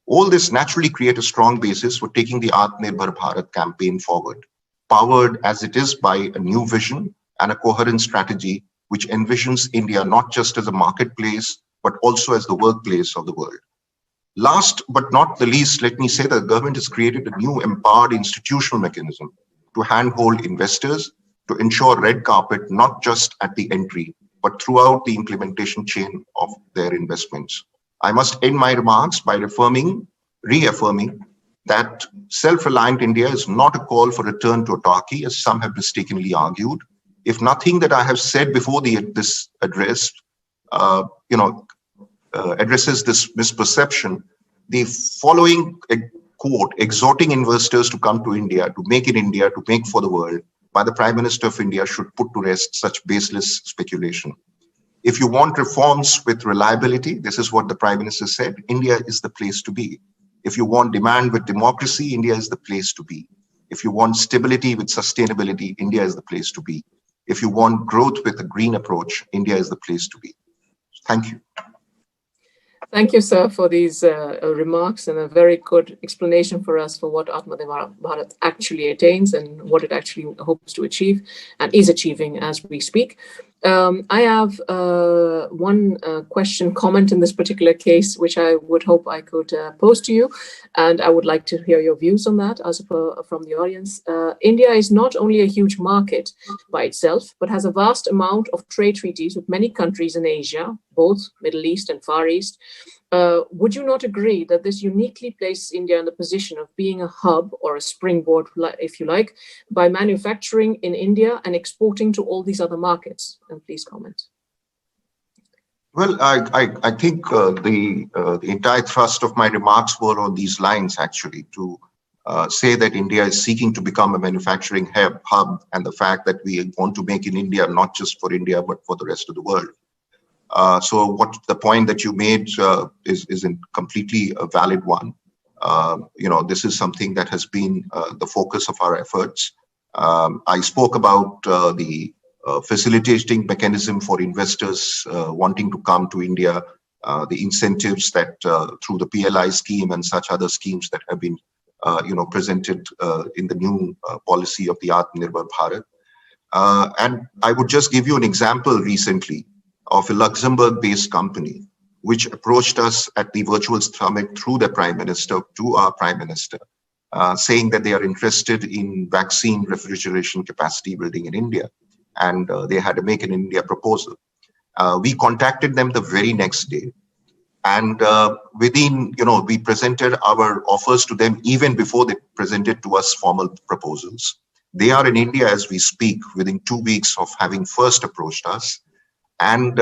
All this naturally creates a strong basis for taking the Atmanirbhar Bharat campaign forward, powered as it is by a new vision and a coherent strategy which envisions India not just as a marketplace, but also as the workplace of the world. Last but not the least, let me say that the government has created a new empowered institutional mechanism to handhold investors, to ensure red carpet not just at the entry, but throughout the implementation chain of their investments. I must end my remarks by reaffirming that self-reliant India is not a call for return to autarky, as some have mistakenly argued. If nothing that I have said before this address, addresses this misperception, the following quote, exhorting investors to come to India, to make in India, to make for the world, by the Prime Minister of India should put to rest such baseless speculation. If you want reforms with reliability, this is what the Prime Minister said, India is the place to be. If you want demand with democracy, India is the place to be. If you want stability with sustainability, India is the place to be. If you want growth with a green approach, India is the place to be. Thank you. Thank you, sir, for these remarks and a very good explanation for us for what Atmanirbhar Bharat actually attains and what it actually hopes to achieve and is achieving as we speak. I have one comment in this particular case, which I would hope I could pose to you, and I would like to hear your views on that as from the audience. India is not only a huge market by itself, but has a vast amount of trade treaties with many countries in Asia, both Middle East and Far East. Would you not agree that this uniquely places India in the position of being a hub or a springboard, if you like, by manufacturing in India and exporting to all these other markets? And please comment. Well, I think the entire thrust of my remarks were on these lines, actually, to say that India is seeking to become a manufacturing hub, and the fact that we want to make in India, not just for India, but for the rest of the world. So what the point that you made is completely a valid one. This is something that has been the focus of our efforts. I spoke about the facilitating mechanism for investors wanting to come to India, the incentives that through the PLI scheme and such other schemes that have been presented in the new policy of the Atmanirbhar Bharat. And I would just give you an example recently of a Luxembourg-based company which approached us at the virtual summit through the Prime Minister to our Prime Minister, saying that they are interested in vaccine refrigeration capacity building in India, and they had a Make in India proposal. We contacted them the very next day, and we presented our offers to them even before they presented to us formal proposals. They are in India as we speak, within 2 weeks of having first approached us. And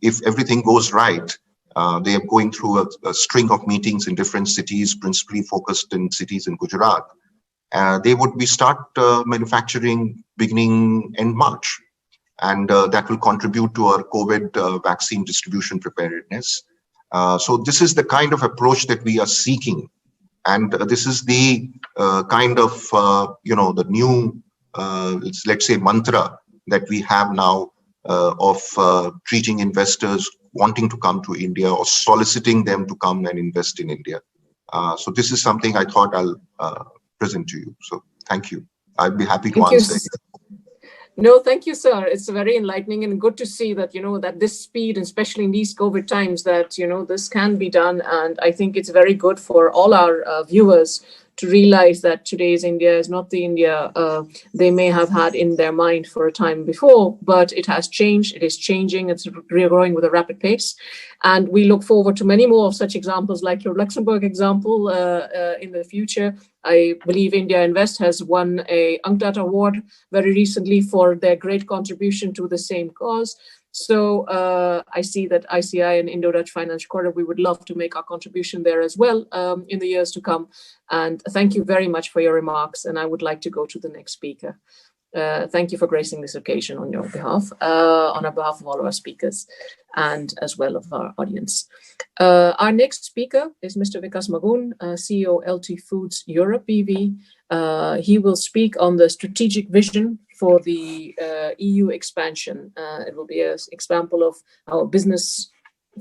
if everything goes right, they are going through a string of meetings in different cities, principally focused in cities in Gujarat. They would start manufacturing beginning in March, and that will contribute to our COVID vaccine distribution preparedness. So this is the kind of approach that we are seeking, and this is the kind of the new let's say mantra that we have now. Of treating investors wanting to come to India or soliciting them to come and invest in India. So this is something I thought I'll present to you. So thank you. I'd be happy to answer. No, thank you, sir. It's very enlightening and good to see that, that this speed, and especially in these COVID times, that, this can be done. And I think it's very good for all our viewers to realize that today's India is not the India they may have had in their mind for a time before, but it has changed. It is changing. It's growing with a rapid pace. And we look forward to many more of such examples like your Luxembourg example in the future. I believe India Invest has won a UNCTAD award very recently for their great contribution to the same cause. So I see that ICAI and Indo-Dutch Financial Corridor, we would love to make our contribution there as well in the years to come. And thank you very much for your remarks. And I would like to go to the next speaker. Thank you for gracing this occasion on your behalf, on behalf of all of our speakers and as well of our audience. Our next speaker is Mr. Vikas Magoon, CEO LT Foods Europe BV. He will speak on the strategic vision for the EU expansion. It will be an example of how business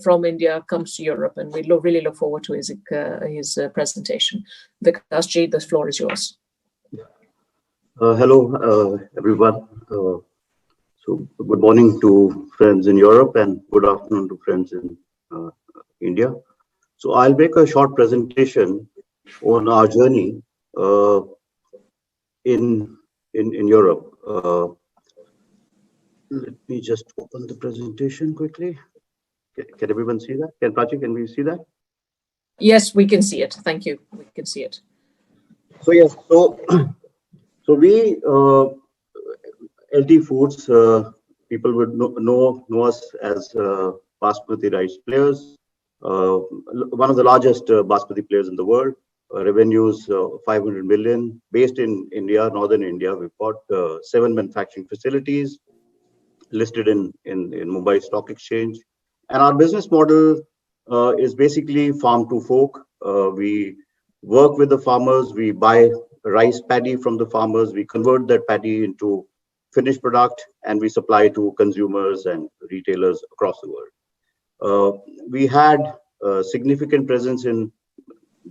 from India comes to Europe, and we really look forward to his presentation. Vikas ji, the floor is yours. Hello, everyone. So good morning to friends in Europe and good afternoon to friends in India. So I'll make a short presentation on our journey in Europe. Let me just open the presentation quickly. Can everyone see that? Can we see that? Yes, we can see it. Thank you. We can see it. So yes, so we LT Foods, people would know us as basmati rice players, one of the largest basmati players in the world. Revenues 500 million, based in India, northern India. We've got 7 manufacturing facilities listed in Mumbai Stock Exchange, and our business model is basically farm to fork. We work with the farmers, we buy rice paddy from the farmers, we convert that paddy into finished product, and we supply to consumers and retailers across the world. We had a significant presence in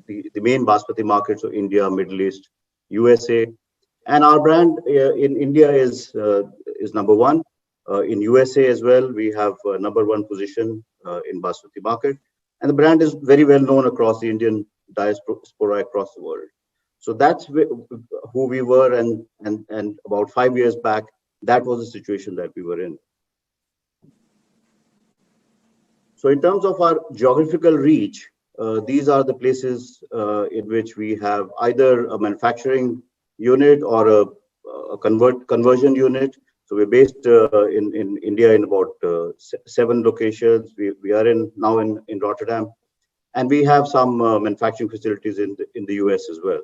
the main basmati markets of India, Middle East, USA, and our brand in India is number one. In USA as well, we have number one position in basmati market, and the brand is very well known across the Indian diaspora across the world. So that's who we were, and about 5 years back, that was the situation that we were in. So in terms of our geographical reach, these are the places in which we have either a manufacturing unit or a conversion unit. So we're based in India in about 7 locations. We are now in Rotterdam, and we have some manufacturing facilities in the US as well.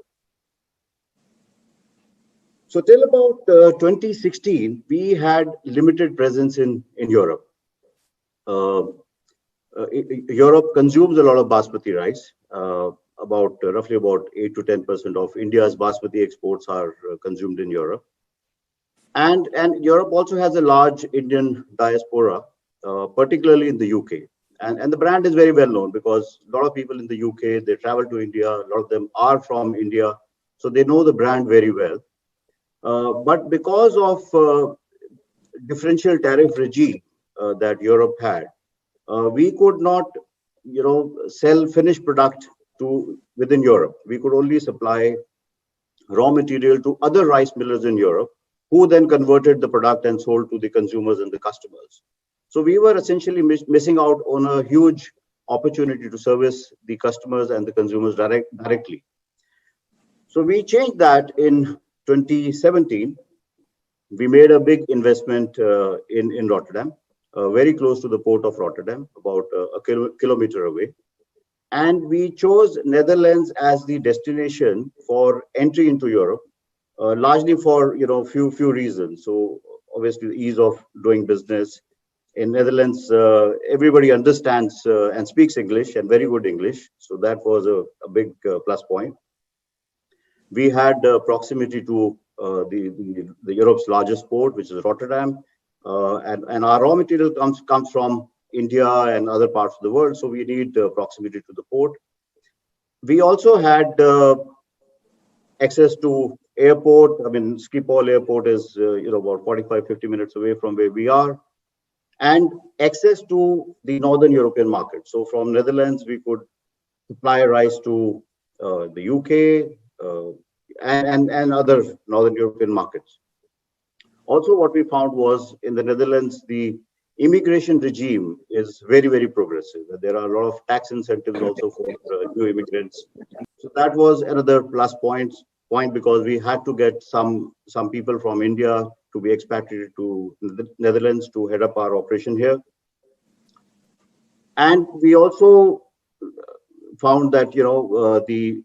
So till about 2016, we had limited presence in Europe. Europe consumes a lot of basmati rice. Roughly about 8 to 10% of India's basmati exports are consumed in Europe. And Europe also has a large Indian diaspora, particularly in the UK. And the brand is very well known because a lot of people in the UK, they travel to India. A lot of them are from India, so they know the brand very well. But because of differential tariff regime that Europe had, we could not, sell finished product within Europe. We could only supply raw material to other rice millers in Europe, who then converted the product and sold to the consumers and the customers. So we were essentially missing out on a huge opportunity to service the customers and the consumers directly. So we changed that in 2017. We made a big investment in Rotterdam, very close to the port of Rotterdam, about a kilometer away. And we chose Netherlands as the destination for entry into Europe, largely for few reasons. So obviously the ease of doing business. In Netherlands, everybody understands and speaks English, and very good English. So that was a big plus point. We had proximity to the Europe's largest port, which is Rotterdam, and our raw material comes from India and other parts of the world, so we need proximity to the port. We also had access to airport. I mean, Schiphol Airport is about 45-50 minutes away from where we are, and access to the Northern European market. So from Netherlands, we could supply rice to the UK, and other Northern European markets. Also, what we found was in the Netherlands, the immigration regime is very, very progressive. There are a lot of tax incentives also for new immigrants. So that was another plus point because we had to get some people from India to be expatriated to the Netherlands to head up our operation here. And we also found that the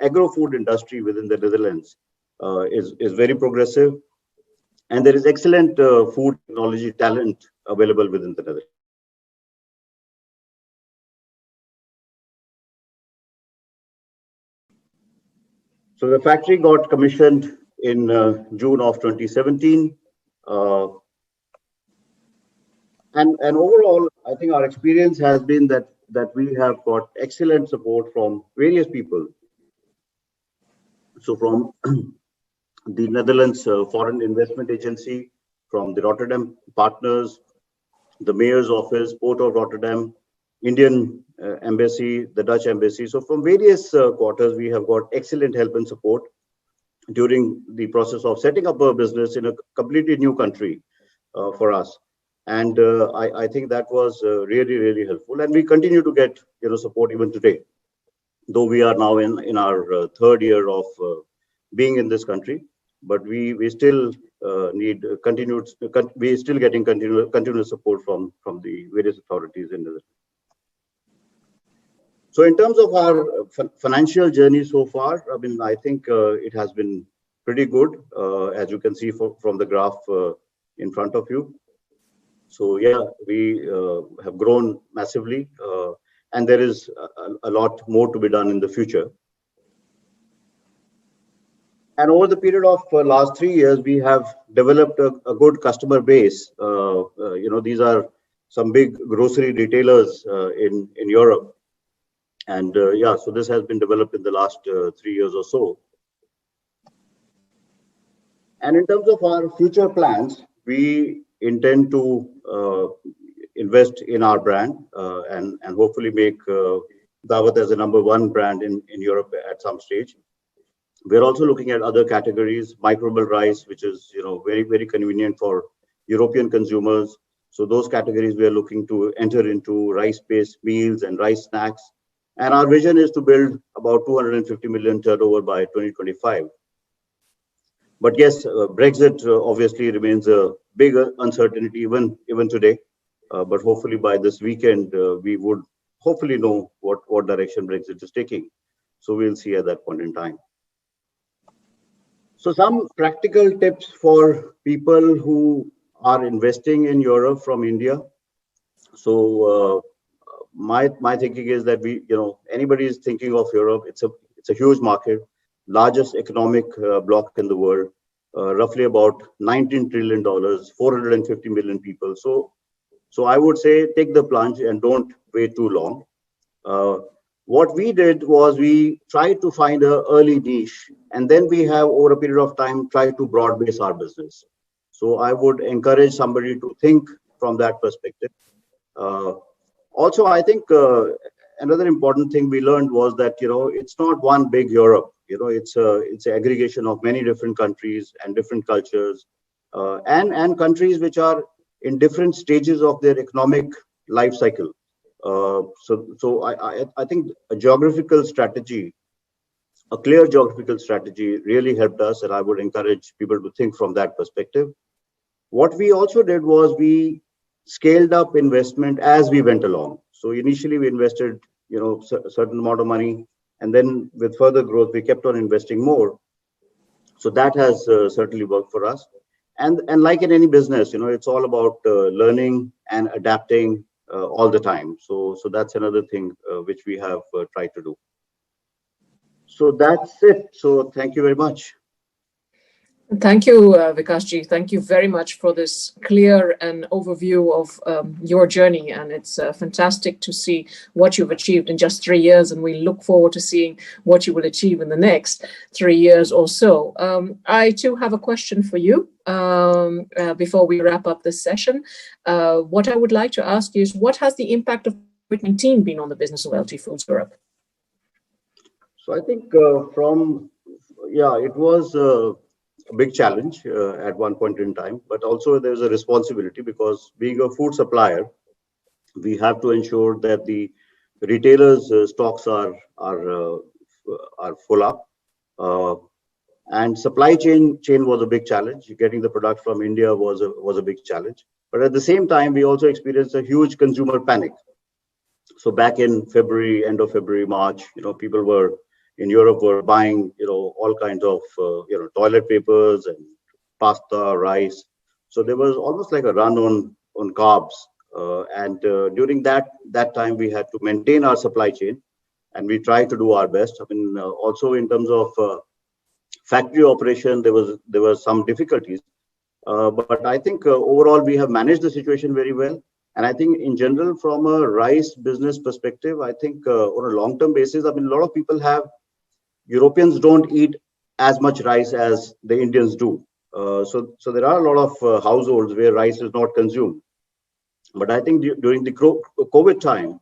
agro-food industry within the Netherlands is very progressive, and there is excellent food technology talent available within the Netherlands. So the factory got commissioned in June of 2017. And overall, I think our experience has been that we have got excellent support from various people. So from the Netherlands Foreign Investment Agency, from the Rotterdam partners, the Mayor's Office, Port of Rotterdam, Indian Embassy, the Dutch Embassy. So from various quarters, we have got excellent help and support during the process of setting up a business in a completely new country for us. And I think that was really, really helpful. And we continue to get support even today, though we are now in our third year of being in this country. But we still need we're still getting continuous support from the various authorities in the. So in terms of our financial journey so far, I mean, I think it has been pretty good, as you can see from the graph in front of you. So yeah, we have grown massively, and there is a lot more to be done in the future. And over the period of last 3 years, we have developed a good customer base. These are some big grocery retailers in Europe. And yeah, so this has been developed in the last 3 years or so. And in terms of our future plans, we intend to invest in our brand and hopefully make Daawat as a #1 brand in Europe at some stage. We're also looking at other categories, microbal rice, which is very, very convenient for European consumers. So those categories we are looking to enter into, rice-based meals and rice snacks. And our vision is to build about 250 million turnover by 2025. But yes, Brexit obviously remains a big uncertainty even today. But hopefully by this weekend, we would hopefully know what direction Brexit is taking. So we'll see at that point in time. So some practical tips for people who are investing in Europe from India. So my thinking is that anybody is thinking of Europe, it's a huge market, largest economic bloc in the world, roughly about $19 trillion, 450 million people. So I would say take the plunge and don't wait too long. What we did was we tried to find an early niche, and then we have over a period of time tried to broad base our business. So I would encourage somebody to think from that perspective. Also, I think another important thing we learned was that it's not one big Europe. It's an aggregation of many different countries and different cultures, and countries which are in different stages of their economic life cycle. So I think a geographical strategy, a clear geographical strategy really helped us, and I would encourage people to think from that perspective. What we also did was we scaled up investment as we went along. So initially we invested, a certain amount of money, and then with further growth, we kept on investing more. So that has certainly worked for us. And like in any business, it's all about learning and adapting all the time. So that's another thing which we have tried to do. So that's it. So thank you very much. Thank you, Vikasji. Thank you very much for this clear and overview of your journey. And it's fantastic to see what you've achieved in just 3 years. And we look forward to seeing what you will achieve in the next 3 years or so. I too have a question for you before we wrap up this session. What I would like to ask you is, what has the impact of COVID-19 been on the business of LT Foods Europe? So I think it was a big challenge at one point in time, but also there's a responsibility because being a food supplier, we have to ensure that the retailers' stocks are full up, and supply chain was a big challenge. Getting the product from India was a big challenge. But at the same time, we also experienced a huge consumer panic. So back in February, end of February, March, people were in Europe were buying, all kinds of, toilet papers and pasta, rice. So there was almost like a run on carbs. And during that time, we had to maintain our supply chain, and we tried to do our best. I mean, also in terms of factory operation, there were some difficulties. But I think overall, we have managed the situation very well. And I think in general, from a rice business perspective, I think on a long-term basis, I mean, a lot of people Europeans don't eat as much rice as the Indians do. So there are a lot of households where rice is not consumed. But I think during the COVID time,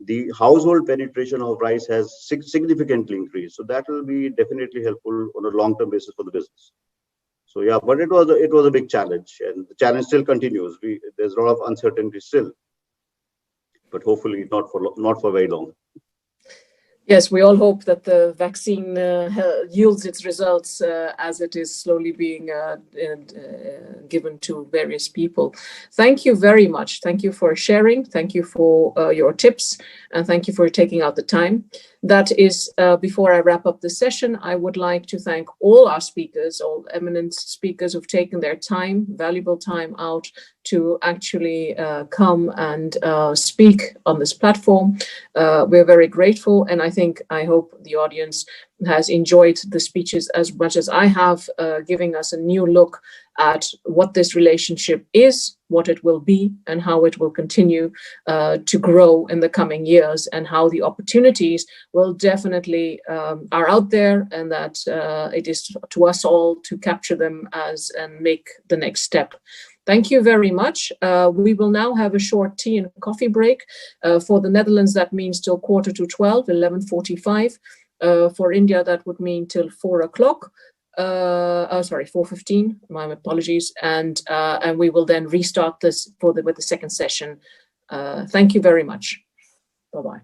the household penetration of rice has significantly increased. So that will be definitely helpful on a long-term basis for the business. So yeah, but it was a big challenge, and the challenge still continues. There's a lot of uncertainty still, but hopefully not for very long. Yes, we all hope that the vaccine yields its results as it is slowly being given to various people. Thank you very much. Thank you for sharing. Thank you for your tips, and thank you for taking out the time. That is, before I wrap up the session, I would like to thank all our speakers, all eminent speakers who've taken their time, valuable time out to actually come and speak on this platform. We're very grateful, and I hope the audience has enjoyed the speeches as much as I have, giving us a new look at what this relationship is, what it will be, and how it will continue to grow in the coming years, and how the opportunities will definitely are out there, and that it is to us all to capture them and make the next step. Thank you very much. We will now have a short tea and coffee break. For the Netherlands, that means till 11:45, 11:45. For India, that would mean till 4 o'clock. 4:15. My apologies. And we will then restart this with the second session. Thank you very much. Bye-bye.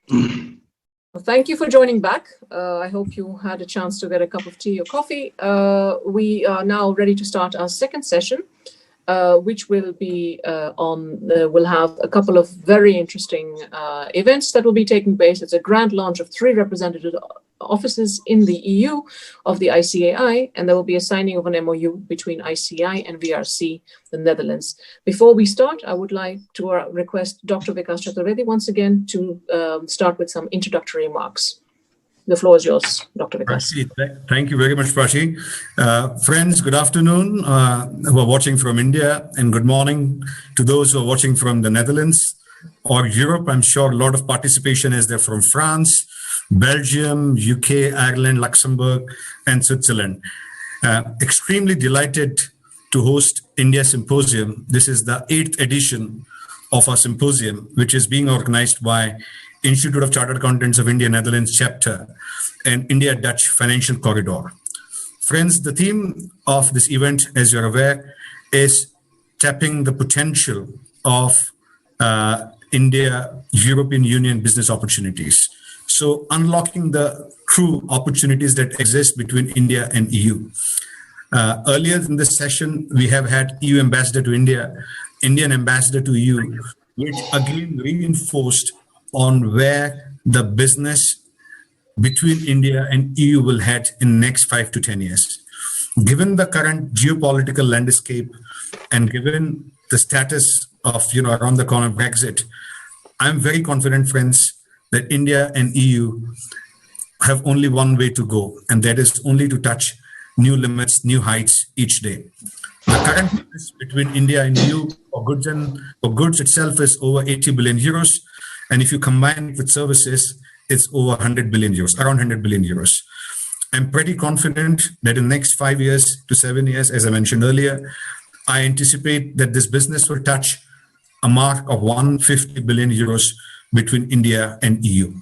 Well, thank you for joining back. I hope you had a chance to get a cup of tea or coffee. We are now ready to start our second session, which will be we'll have a couple of very interesting events that will be taking place. It's a grand launch of 3 representative offices in the EU of the ICAI, and there will be a signing of an MOU between ICAI and VRC, the Netherlands. Before we start, I would like to request Dr. Vikas Chaturvedi once again to start with some introductory remarks. The floor is yours, Dr. Vikas. Thank you very much, Prachi. Friends, good afternoon who are watching from India, and good morning to those who are watching from the Netherlands or Europe. I'm sure a lot of participation is there from France, Belgium, UK, Ireland, Luxembourg, and Switzerland. Extremely delighted to host India Symposium. This is the 8th edition of our symposium, which is being organized by Institute of Chartered Accountants of India Netherlands chapter and India-Dutch Financial Corridor. Friends, the theme of this event, as you're aware, is tapping the potential of India-European Union business opportunities. So unlocking the true opportunities that exist between India and EU. Earlier in this session, we have had EU ambassador to India, Indian ambassador to EU, which again reinforced on where the business between India and EU will head in the next 5 to 10 years. Given the current geopolitical landscape and given the status of, around the corner Brexit, I'm very confident, friends, that India and EU have only one way to go, and that is only to touch new limits, new heights each day. The current business between India and EU for goods itself is over 80 billion euros. And if you combine it with services, it's over 100 billion euros, around 100 billion euros. I'm pretty confident that in the next 5 years to 7 years, as I mentioned earlier, I anticipate that this business will touch a mark of 150 billion euros between India and EU.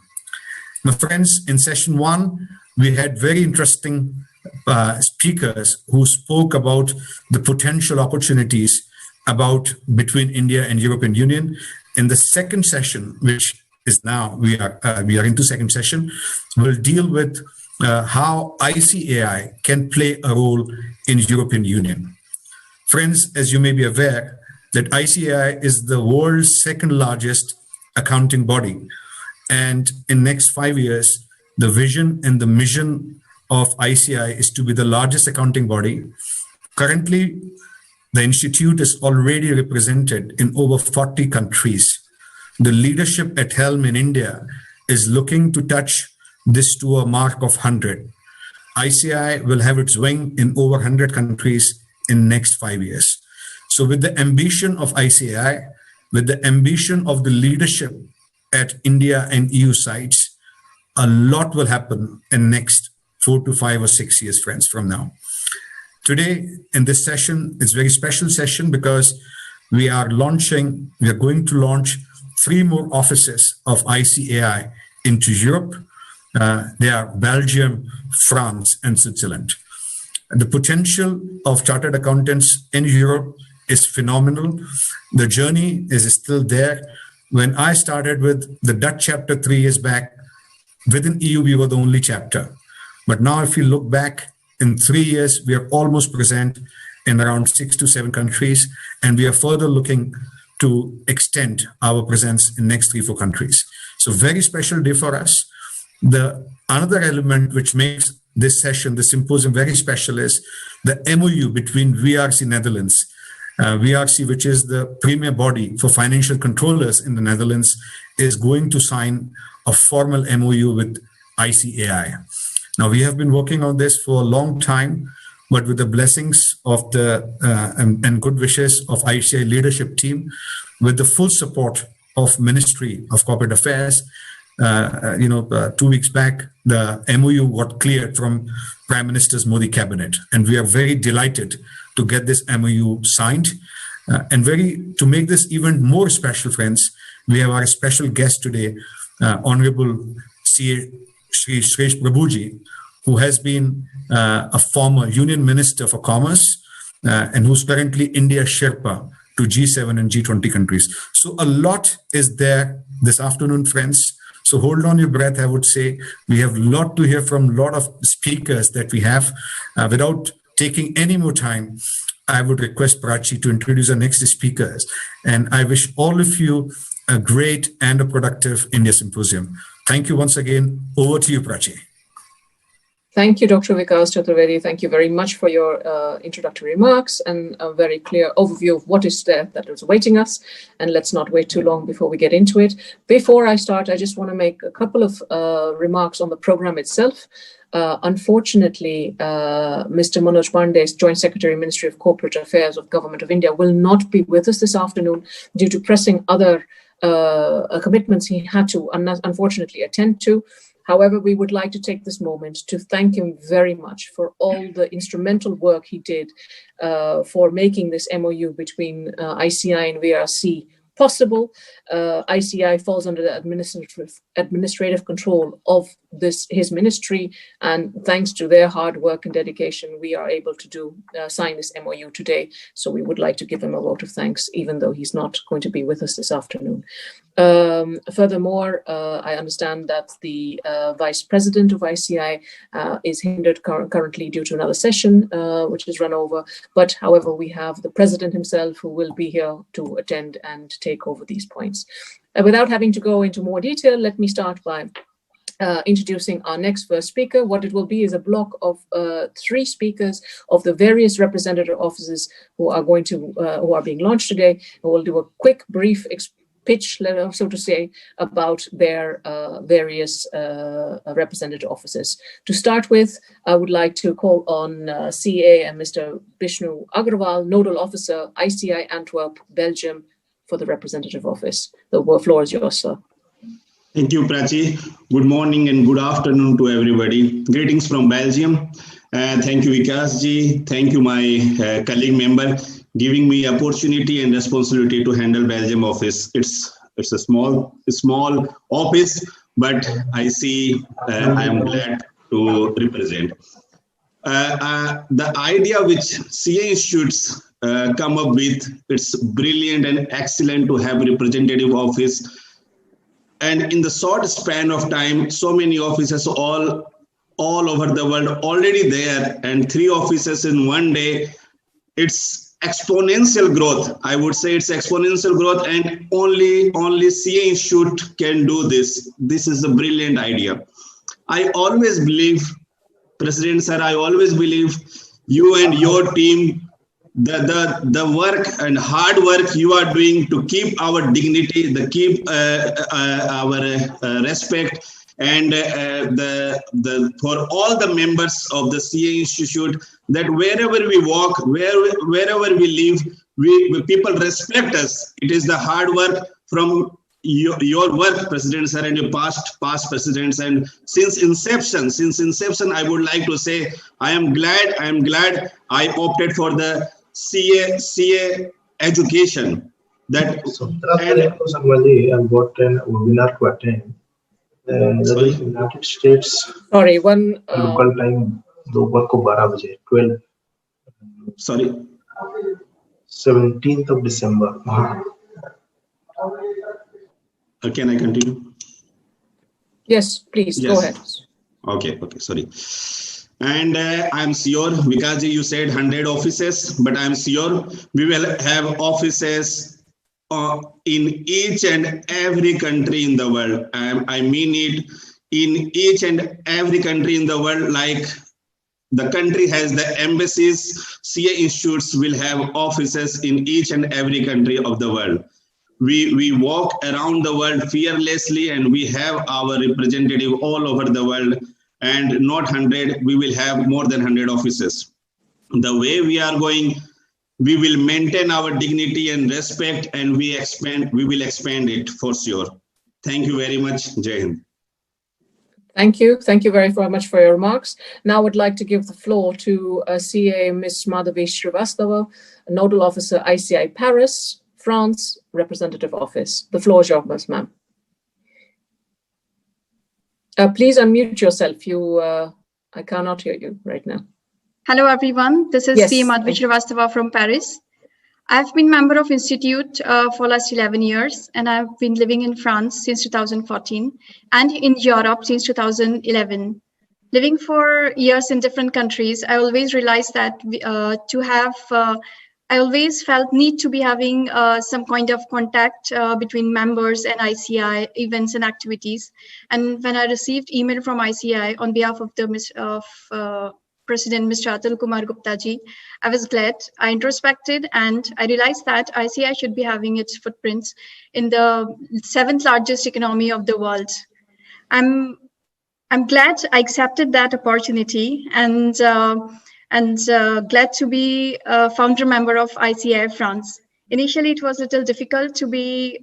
My friends, in session 1, we had very interesting speakers who spoke about the potential opportunities between India and European Union. In the second session, which is now, we are into second session, we'll deal with how ICAI can play a role in European Union. Friends, as you may be aware, that ICAI is the world's second largest accounting body. And in next 5 years, the vision and the mission of ICAI is to be the largest accounting body. Currently, the institute is already represented in over 40 countries. The leadership at helm in India is looking to touch this to a mark of 100. ICAI will have its wing in over 100 countries in next 5 years. So with the ambition of ICAI, with the ambition of the leadership at India and EU sides, a lot will happen in next 4 to 5 or 6 years, friends, from now. Today, in this session, it's a very special session because we are going to launch 3 more offices of ICAI into Europe. They are Belgium, France, and Switzerland. The potential of chartered accountants in Europe is phenomenal. The journey is still there. When I started with the Dutch chapter 3 years back, within EU, we were the only chapter. But now if you look back, in 3 years, we are almost present in around 6 to 7 countries, and we are further looking to extend our presence in next 3-4 countries. So very special day for us. The another element which makes this session, the symposium, very special is the MOU between VRC Netherlands. VRC, which is the premier body for financial controllers in the Netherlands, is going to sign a formal MOU with ICAI. Now, we have been working on this for a long time, but with the blessings of the and good wishes of ICAI leadership team, with the full support of Ministry of Corporate Affairs, 2 weeks back, the MOU got cleared from Prime Minister's Modi cabinet, and we are very delighted to get this MOU signed. To make this even more special, friends, we have our special guest today, Honorable Shri Shresh Prabhuji, who has been a former Union Minister for Commerce and who's currently India Sherpa to G7 and G20 countries. So a lot is there this afternoon, friends. So hold on your breath, I would say. We have a lot to hear from a lot of speakers that we have. Without taking any more time, I would request Prachi to introduce our next speakers. And I wish all of you a great and a productive India Symposium. Thank you once again. Over to you, Prachi. Thank you, Dr. Vikas Chaturvedi. Thank you very much for your introductory remarks and a very clear overview of what is there that is awaiting us. And let's not wait too long before we get into it. Before I start, I just want to make a couple of remarks on the program itself. Unfortunately, Mr. Manoj Pandey, Joint Secretary, Ministry of Corporate Affairs of Government of India, will not be with us this afternoon due to pressing other commitments he had to unfortunately attend to. However, we would like to take this moment to thank him very much for all the instrumental work he did for making this MOU between ICAI and VRC possible. ICAI falls under the administrative control of his ministry, and thanks to their hard work and dedication, we are able to sign this MOU today. So we would like to give him a vote of thanks, even though he's not going to be with us this afternoon. Furthermore, I understand that the Vice President of ICAI is hindered currently due to another session, which is run over. But however, we have the President himself who will be here to attend and take over these points. Without having to go into more detail, let me start by introducing our next first speaker. What it will be is a block of 3 speakers of the various representative offices who are going to who are being launched today. And we'll do a quick, brief pitch, so to say, about their various representative offices. To start with, I would like to call on CA and Mr. Vishnu Agrawal, Nodal Officer, ICAI Antwerp, Belgium, for the representative office. The floor is yours, sir. Thank you, Prachi. Good morning and good afternoon to everybody. Greetings from Belgium. Thank you, Vikas ji. Thank you, my colleague member, giving me opportunity and responsibility to handle Belgium office. It's a small office, but I see I am glad to represent. The idea which CA institutes come up with, it's brilliant and excellent to have representative office. And in the short span of time, so many offices all over the world already there, and 3 offices in one day. It's exponential growth. I would say it's exponential growth, and only CA Institute can do this. This is a brilliant idea. I always believe, President sir, I always believe you and your team, the work and hard work you are doing to keep our dignity, keep our respect, and for all the members of the CA Institute, that wherever we walk, wherever we live, people respect us. It is the hard work from your work, President sir, and your past presidents. And since inception, I would like to say I am glad I opted for the CA education. That I've got a webinar to attend. The United States. Sorry, one local time 12. Sorry. 17th of December. Can I continue? Yes, please. Yes. Go ahead. Okay, sorry. And I'm sure, Vikas ji, you said 100 offices, but I'm sure we will have offices in each and every country in the world. I mean it, in each and every country in the world. Like the country has the embassies, CA institutes will have offices in each and every country of the world. We walk around the world fearlessly, and we have our representative all over the world. And not 100, we will have more than 100 offices. The way we are going, we will maintain our dignity and respect, and we will expand it for sure. Thank you very much. Jai Hind. Thank you. Thank you very much for your remarks. Now I would like to give the floor to CA Ms. Madhavi Srivastava, Nodal Officer, ICAI Paris, France, Representative Office. The floor is yours, ma'am. Please unmute yourself. I cannot hear you right now. Hello, everyone. This is CA Madhavi Srivastava from Paris. I've been member of Institute for last 11 years, and I've been living in France since 2014 and in Europe since 2011. Living for years in different countries, I always realized that I always felt need to be having some kind of contact between members and ICAI events and activities. And when I received email from ICAI on behalf of the President Mr. Atul Kumar Gupta ji, I was glad. I introspected and I realized that ICAI should be having its footprints in the 7th largest economy of the world. I'm glad I accepted that opportunity and glad to be a founder member of ICAI France. Initially, it was a little difficult to be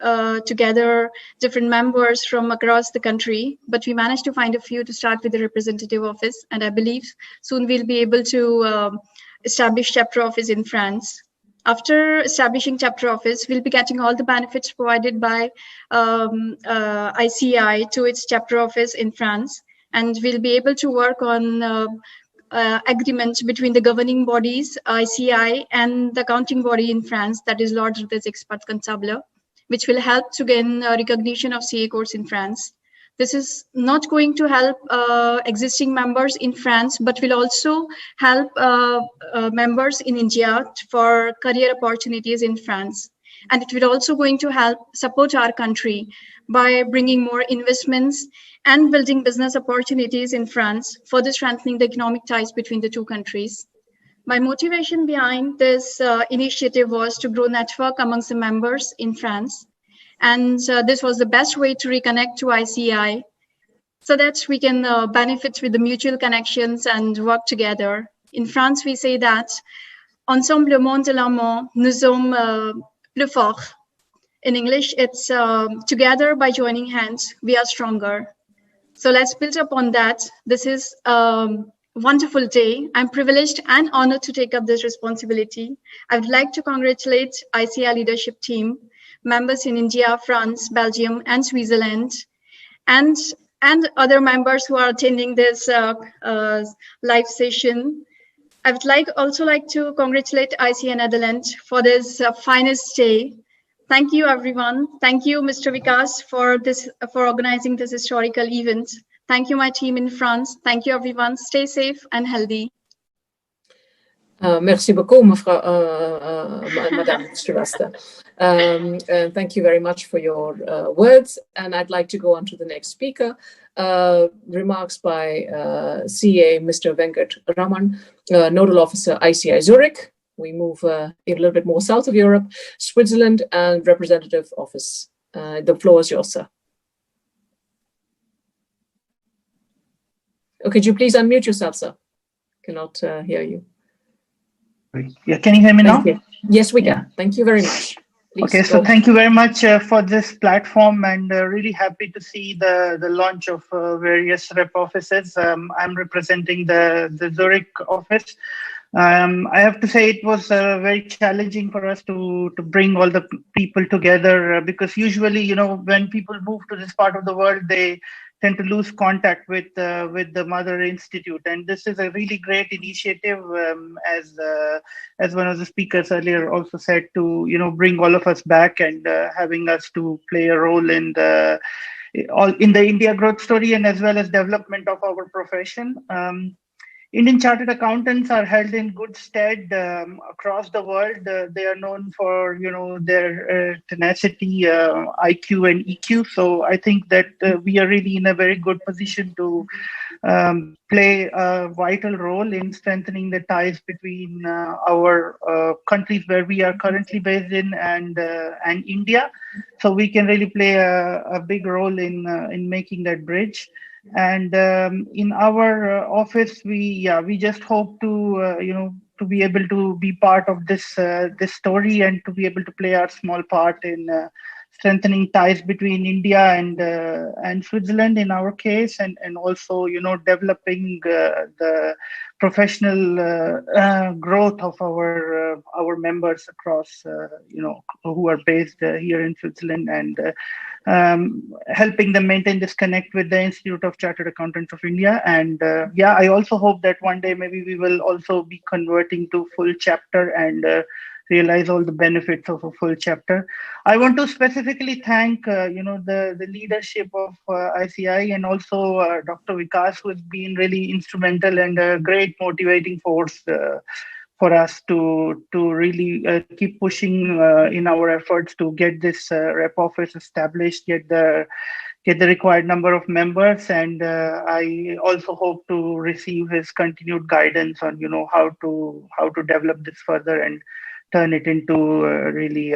together different members from across the country, but we managed to find a few to start with the representative office, and I believe soon we'll be able to establish chapter office in France. After establishing chapter office, we'll be getting all the benefits provided by ICAI to its chapter office in France, and we'll be able to work on agreement between the governing bodies, ICAI, and the accounting body in France, that is l'Ordre des Experts Comptables, which will help to gain recognition of CA course in France. This is not going to help existing members in France, but will also help members in India for career opportunities in France. And it will also going to help support our country by bringing more investments and building business opportunities in France, further strengthening the economic ties between the two countries. My motivation behind this initiative was to grow network amongst the members in France. And this was the best way to reconnect to ICAI so that we can benefit with the mutual connections and work together. In France, we say that ensemblement de la main, nous sommes plus forts. In English, it's together by joining hands, we are stronger. So let's build upon that. This is a wonderful day. I'm privileged and honored to take up this responsibility. I would like to congratulate ICAI leadership team, members in India, France, Belgium, and Switzerland, and other members who are attending this live session. I would also like to congratulate ICAI Netherlands for this finest day. Thank you, everyone. Thank you, Mr. Vikas, for organizing this historical event. Thank you, my team in France. Thank you, everyone. Stay safe and healthy. Merci beaucoup, Madame Srivastava. Thank you very much for your words. And I'd like to go on to the next speaker. Remarks by CA Mr. Venkat Raman, Nodal Officer, ICAI Zurich. We move a little bit more south of Europe, Switzerland, and Representative Office. The floor is yours, sir. Oh, could you please unmute yourself, sir? Cannot hear you. Yeah, can you hear me now? Yes, we can. Thank you very much. Please, okay, so thank you very much for this platform, and really happy to see the launch of various rep offices. I'm representing the Zurich office. I have to say it was very challenging for us to bring all the people together because usually, you know, when people move to this part of the world, they tend to lose contact with the mother institute, and this is a really great initiative, as one of the speakers earlier also said, to bring all of us back and having us to play a role in the India growth story and as well as development of our profession. Indian chartered accountants are held in good stead across the world. They are known for their tenacity, IQ and EQ. So I think that we are really in a very good position to play a vital role in strengthening the ties between our countries where we are currently based in and India. So we can really play a big role in making that bridge. And in our office, we just hope to to be able to be part of this story and to be able to play our small part in strengthening ties between India and Switzerland in our case, and also developing the professional growth of our members across who are based here in Switzerland, and helping them maintain this connect with the Institute of Chartered Accountants of India. And I also hope that one day maybe we will also be converting to full chapter and realize all the benefits of a full chapter. I want to specifically thank the leadership of ICAI and also Dr. Vikas, who has been really instrumental and a great motivating force for us to really keep pushing in our efforts to get this rep office established, get the required number of members, and I also hope to receive his continued guidance on how to develop this further and turn it into really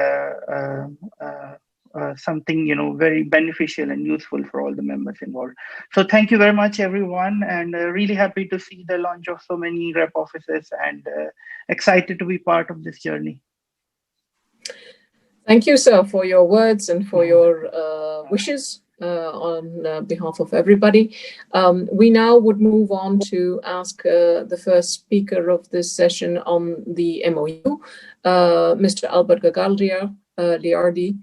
something very beneficial and useful for all the members involved. So thank you very much, everyone, and really happy to see the launch of so many rep offices and excited to be part of this journey. Thank you, sir, for your words and for your wishes on behalf of everybody. We now would move on to ask the first speaker of this session on the MOU, Mr. Albert Liardi,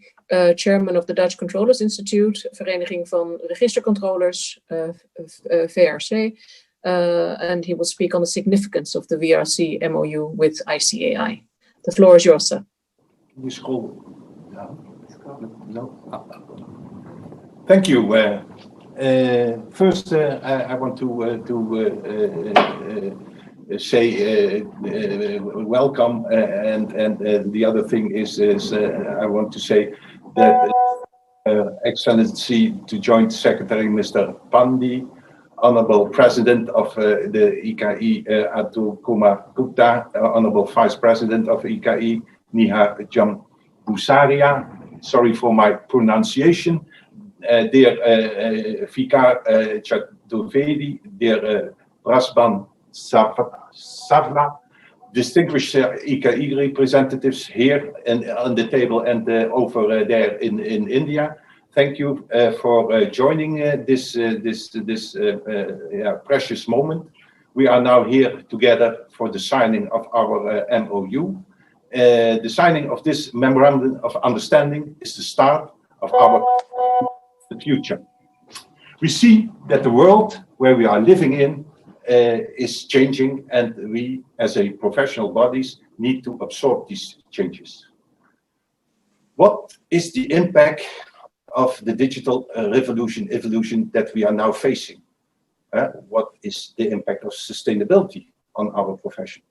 chairman of the Dutch Controllers Institute, Vereniging van Registercontrollers, VRC, and he will speak on the significance of the VRC MOU with ICAI. The floor is yours, sir. Thank you. First, I want to say welcome, and the other thing is I want to say that Excellency to Joint Secretary Mr. Pandey, Honorable President of the ICAI Atul Kumar Gupta, Honorable Vice President of ICAI Nihar Jambusaria, sorry for my pronunciation, dear Vikar Chaturvedi, dear Prasban Savla, distinguished ICAI representatives here and on the table and over there in India. Thank you for joining this precious moment. We are now here together for the signing of our MOU. The signing of this memorandum of understanding is the start of our future. We see that the world where we are living in is changing, and we as a professional bodies need to absorb these changes. What is the impact of the digital evolution that we are now facing? What is the impact of sustainability on our profession?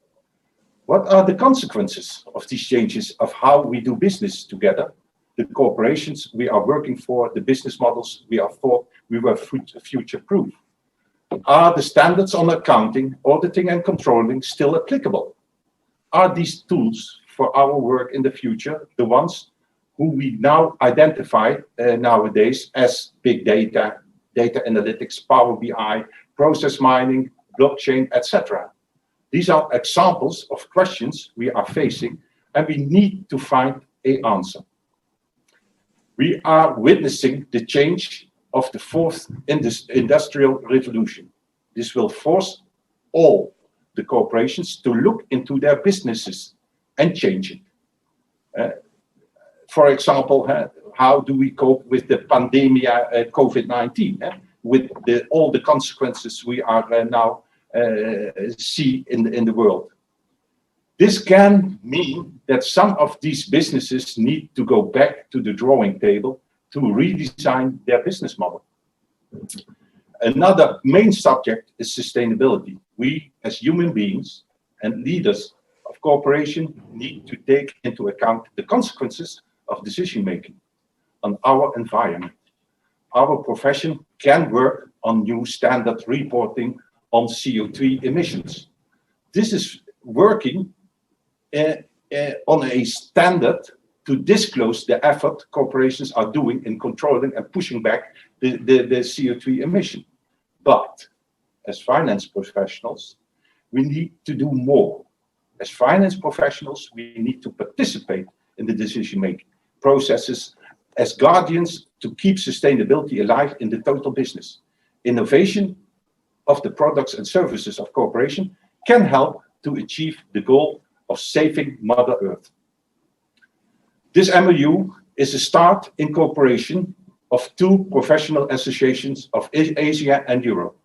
What are the consequences of these changes of how we do business together? The corporations we are working for, the business models we are for, we were future-proof. Are the standards on accounting, auditing and controlling still applicable? Are these tools for our work in the future the ones who we now identify nowadays as big data, data analytics, Power BI, process mining, blockchain, etc.? These are examples of questions we are facing, and we need to find an answer. We are witnessing the change of the fourth industrial revolution. This will force all the corporations to look into their businesses and change it. For example, how do we cope with the pandemic COVID-19, with all the consequences we are now see in the world? This can mean that some of these businesses need to go back to the drawing table to redesign their business model. Another main subject is sustainability. We, as human beings and leaders of corporation, need to take into account the consequences of decision-making on our environment. Our profession can work on new standard reporting on CO2 emissions. This is working on a standard to disclose the effort corporations are doing in controlling and pushing back the CO2 emission. But as finance professionals, we need to do more. As finance professionals, we need to participate in the decision-making processes as guardians to keep sustainability alive in the total business. Innovation of the products and services of corporation can help to achieve the goal of saving Mother Earth. This MOU is a start in cooperation of two professional associations of Asia and Europe.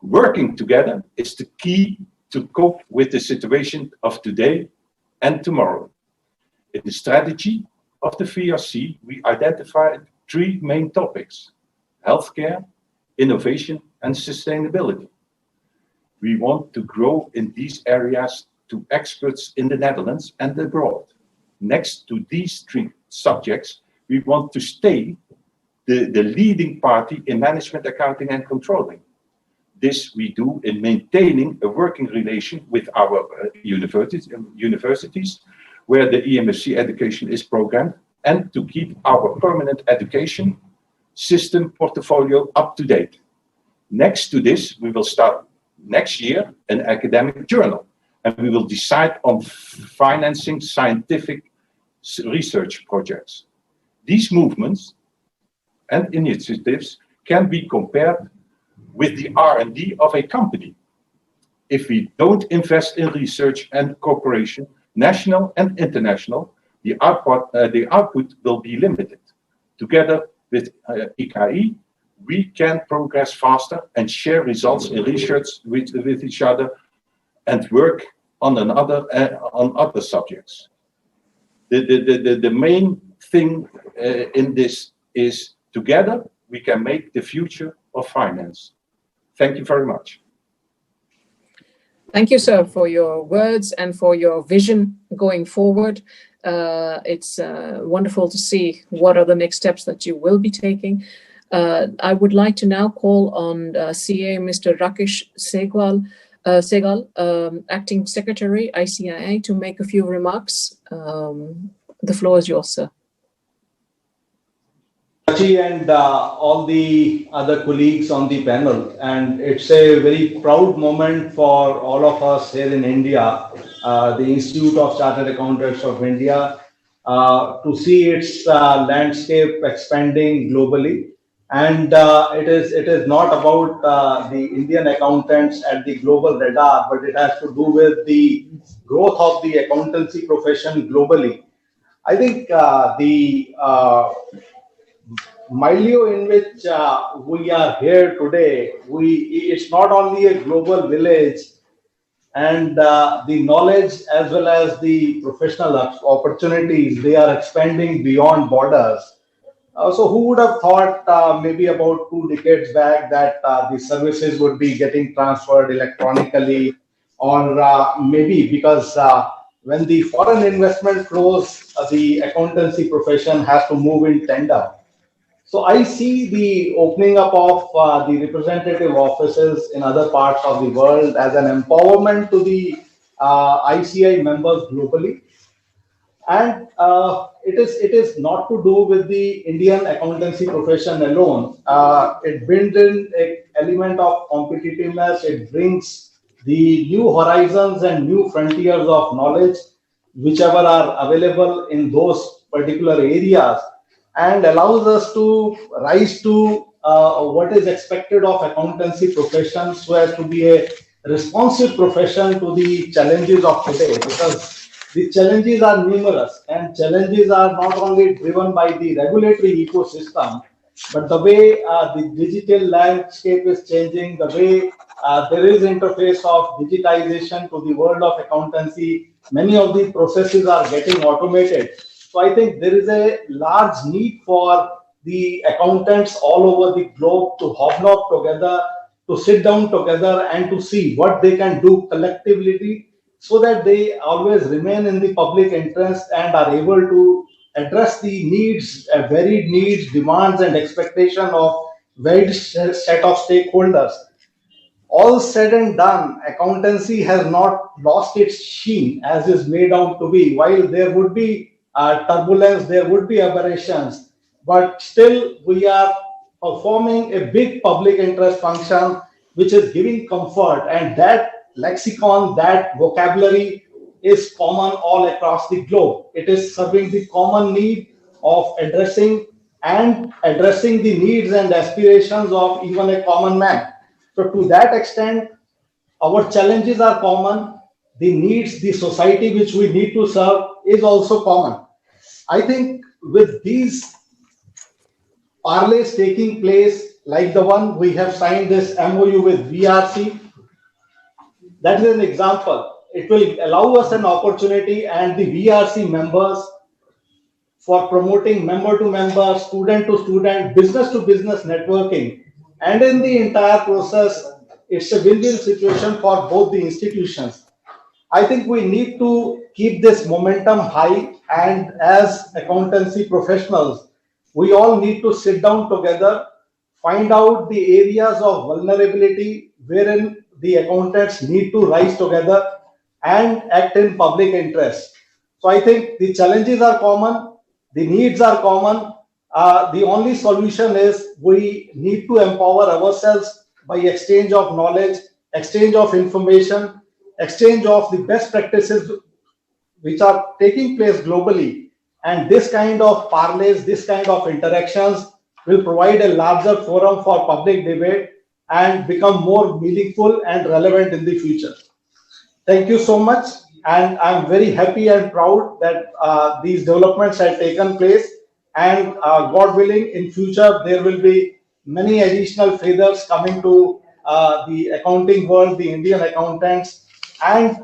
Working together is the key to cope with the situation of today and tomorrow. In the strategy of the VRC, we identified 3 main topics: healthcare, innovation, and sustainability. We want to grow in these areas to experts in the Netherlands and abroad. Next to these 3 subjects, we want to stay the leading party in management, accounting, and controlling. This we do in maintaining a working relation with our universities, where the EMFC education is programmed, and to keep our permanent education system portfolio up to date. Next to this, we will start next year an academic journal, and we will decide on financing scientific research projects. These movements and initiatives can be compared with the R&D of a company. If we don't invest in research and cooperation, national and international, the output will be limited. Together with ICAI, we can progress faster and share results in research with each other and work on other subjects. The main thing in this is together we can make the future of finance. Thank you very much. Thank you, sir, for your words and for your vision going forward. It's wonderful to see what are the next steps that you will be taking. I would like to now call on CA Mr. Rakesh Segal, Acting Secretary, ICAI, to make a few remarks. The floor is yours, sir. And all the other colleagues on the panel, and it's a very proud moment for all of us here in India, the Institute of Chartered Accountants of India, to see its landscape expanding globally. And it is not about the Indian accountants at the global radar, but it has to do with the growth of the accountancy profession globally. I think the milieu in which we are here today, it's not only a global village, and the knowledge as well as the professional opportunities, they are expanding beyond borders. So who would have thought maybe about 2 decades back that the services would be getting transferred electronically, or maybe because when the foreign investment flows, the accountancy profession has to move in tandem. So I see the opening up of the representative offices in other parts of the world as an empowerment to the ICAI members globally. And it is not to do with the Indian accountancy profession alone. It brings in an element of competitiveness. It brings the new horizons and new frontiers of knowledge, whichever are available in those particular areas, and allows us to rise to what is expected of accountancy profession, so as to be a responsive profession to the challenges of today, because the challenges are numerous, and challenges are not only driven by the regulatory ecosystem, but the way the digital landscape is changing, the way there is interface of digitization to the world of accountancy. Many of the processes are getting automated. So I think there is a large need for the accountants all over the globe to hobnob together, to sit down together and to see what they can do collectively, so that they always remain in the public interest and are able to address the needs, varied needs, demands and expectation of wide set of stakeholders. All said and done, accountancy has not lost its sheen as is made out to be. While there would be turbulence, there would be aberrations, but still we are performing a big public interest function which is giving comfort, and that lexicon, that vocabulary is common all across the globe. It is serving the common need of addressing the needs and aspirations of even a common man. So to that extent, our challenges are common. The needs, the society which we need to serve is also common. I think with these parlays taking place, like the one we have signed this MOU with VRC, that is an example. It will allow us an opportunity, and the VRC members for promoting member-to-member, student-to-student, business-to-business networking. And in the entire process, it's a win-win situation for both the institutions. I think we need to keep this momentum high, and as accountancy professionals, we all need to sit down together, find out the areas of vulnerability wherein the accountants need to rise together and act in public interest. So I think the challenges are common, the needs are common. The only solution is we need to empower ourselves by exchange of knowledge, exchange of information, exchange of the best practices which are taking place globally. And this kind of parlays, this kind of interactions will provide a larger forum for public debate and become more meaningful and relevant in the future. Thank you so much. And I'm very happy and proud that these developments have taken place. And God willing, in future, there will be many additional feathers coming to the accounting world, the Indian accountants. And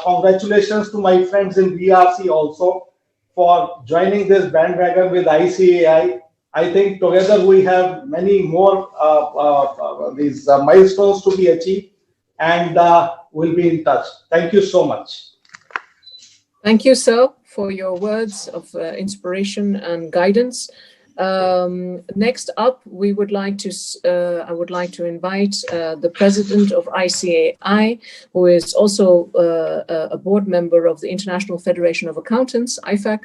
congratulations to my friends in VRC also for joining this bandwagon with ICAI. I think together we have many more these milestones to be achieved, and we'll be in touch. Thank you so much. Thank you, sir, for your words of inspiration and guidance. Next up, we would like to. I would like to invite the president of ICAI, who is also a board member of the International Federation of Accountants, IFAC,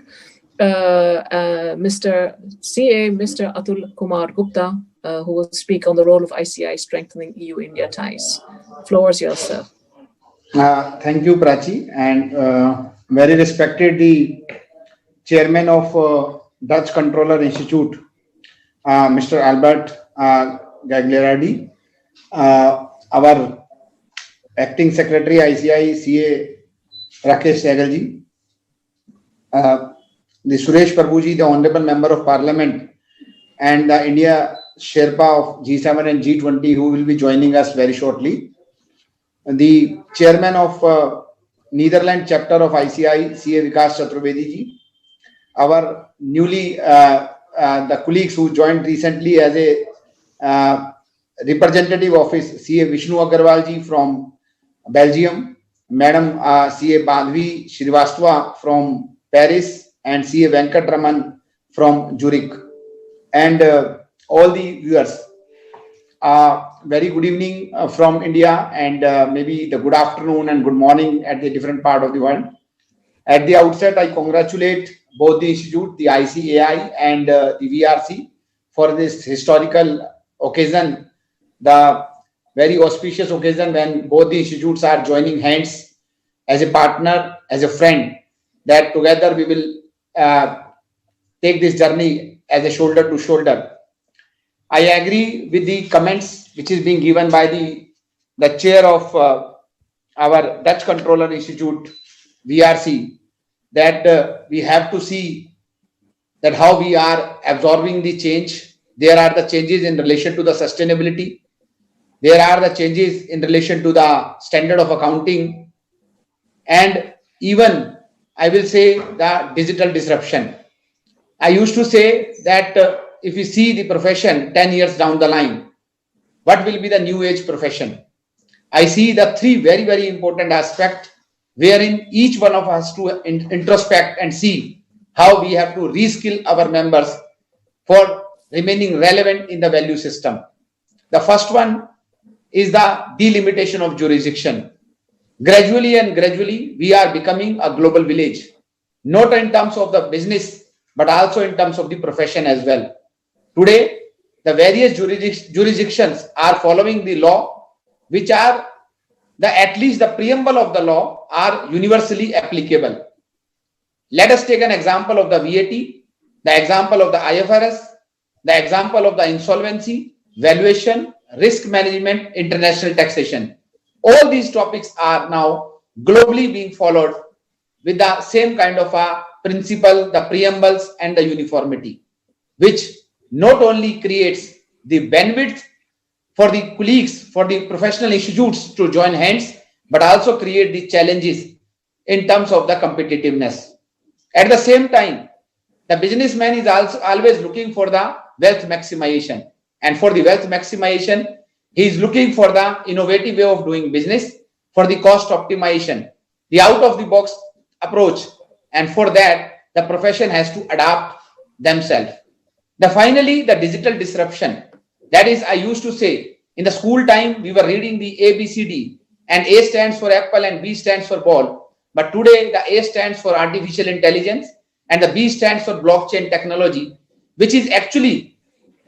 Mr. Atul Kumar Gupta, who will speak on the role of ICAI strengthening EU-India ties. Floor is yours, sir. Thank you, Prachi, and very respected the chairman of Dutch Controller Institute, Mr. Albert Gagliardi, our acting secretary ICAI CA Rakesh Sehgalji, the Suresh Prabhuji, the honorable member of parliament, and the India Sherpa of G7 and G20, who will be joining us very shortly. The chairman of Netherlands chapter of ICAI, CA Vikas Chaturvedi ji, our newly the colleagues who joined recently as a representative office, CA Vishnu Agarwal ji from Belgium, Madam CA Badhvi Shrivastava from Paris, and CA Venkatraman from Zurich, and all the viewers. Very good evening from India, and maybe the good afternoon and good morning at the different part of the world. At the outset, I congratulate both the institute, the ICAI and the VRC, for this historical occasion, the very auspicious occasion when both the institutes are joining hands as a partner, as a friend, that together we will take this journey as a shoulder to shoulder. I agree with the comments which is being given by the chair of our Dutch Controller Institute, VRC, that we have to see that how we are absorbing the change. There are the changes in relation to the sustainability. There are the changes in relation to the standard of accounting, and even I will say the digital disruption. I used to say that if you see the profession 10 years down the line, what will be the new age profession? I see the three very, very important aspects wherein each one of us to introspect and see how we have to reskill our members for remaining relevant in the value system. The first one is the delimitation of jurisdiction. Gradually, we are becoming a global village, not in terms of the business, but also in terms of the profession as well. Today, the various jurisdictions are following the law, which are at least the preamble of the law are universally applicable. Let us take an example of the VAT, the example of the IFRS, the example of the insolvency, valuation, risk management, international taxation. All these topics are now globally being followed with the same kind of a principle, the preambles and the uniformity, which not only creates the bandwidth for the colleagues, for the professional institutes to join hands, but also create the challenges in terms of the competitiveness. At the same time, the businessman is also always looking for the wealth maximization. And for the wealth maximization, he is looking for the innovative way of doing business, for the cost optimization, the out-of-the-box approach. And for that, the profession has to adapt themselves. Finally, the digital disruption. That is, I used to say, in the school time, we were reading the ABCD, and A stands for apple and B stands for ball. But today, the A stands for artificial intelligence and the B stands for blockchain technology, which is actually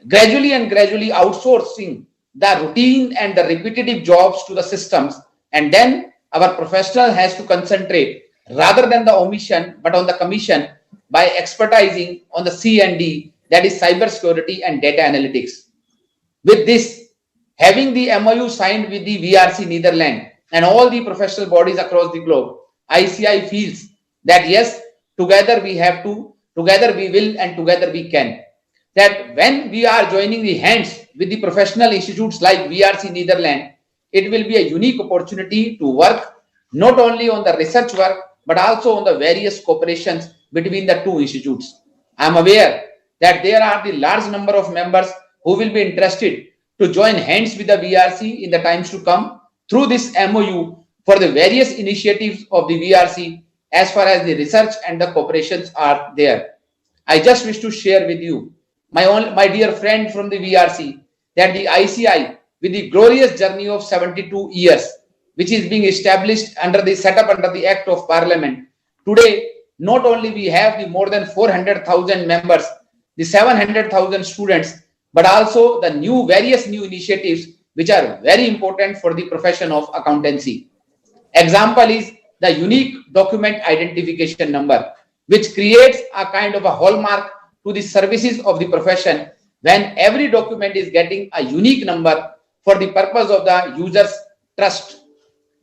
gradually outsourcing the routine and the repetitive jobs to the systems. And then our professional has to concentrate rather than the omission, but on the commission by expertising on the C&D, that is cybersecurity and data analytics. With this, having the MOU signed with the VRC Netherlands and all the professional bodies across the globe, ICAI feels that yes, together we have to, together we will, and together we can. That when we are joining the hands with the professional institutes like VRC Netherlands, it will be a unique opportunity to work not only on the research work, but also on the various cooperations between the two institutes. I am aware that there are the large number of members who will be interested to join hands with the VRC in the times to come through this MOU for the various initiatives of the VRC as far as the research and the cooperations are there. I just wish to share with you, my dear friend from the VRC, that the ICAI, with the glorious journey of 72 years, which is being established under the setup under the Act of Parliament, today not only we have the more than 400,000 members, the 700,000 students, but also the various new initiatives which are very important for the profession of accountancy. Example is the unique document identification number, which creates a kind of a hallmark to the services of the profession when every document is getting a unique number for the purpose of the user's trust.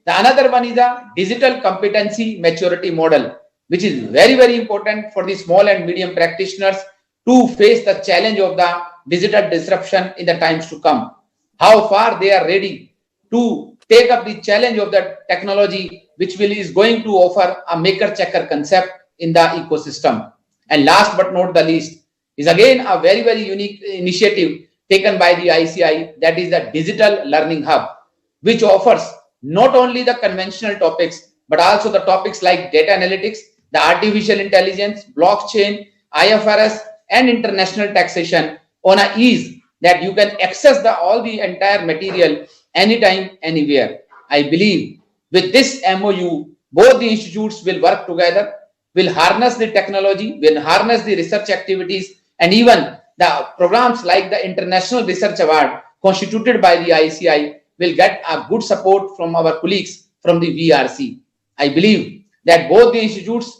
The another one is a digital competency maturity model, which is very important for the small and medium practitioners to face the challenge of the digital disruption in the times to come. How far they are ready to take up the challenge of the technology, which is going to offer a maker-checker concept in the ecosystem. And last but not the least is again a very unique initiative taken by the ICAI, that is the Digital Learning Hub, which offers not only the conventional topics, but also the topics like data analytics, the artificial intelligence, blockchain, IFRS, and international taxation on a ease that you can access all the entire material anytime, anywhere. I believe with this MOU, both the institutes will work together, will harness the technology, will harness the research activities, and even the programs like the International Research Award constituted by the ICAI will get a good support from our colleagues from the VRC. I believe that both the institutes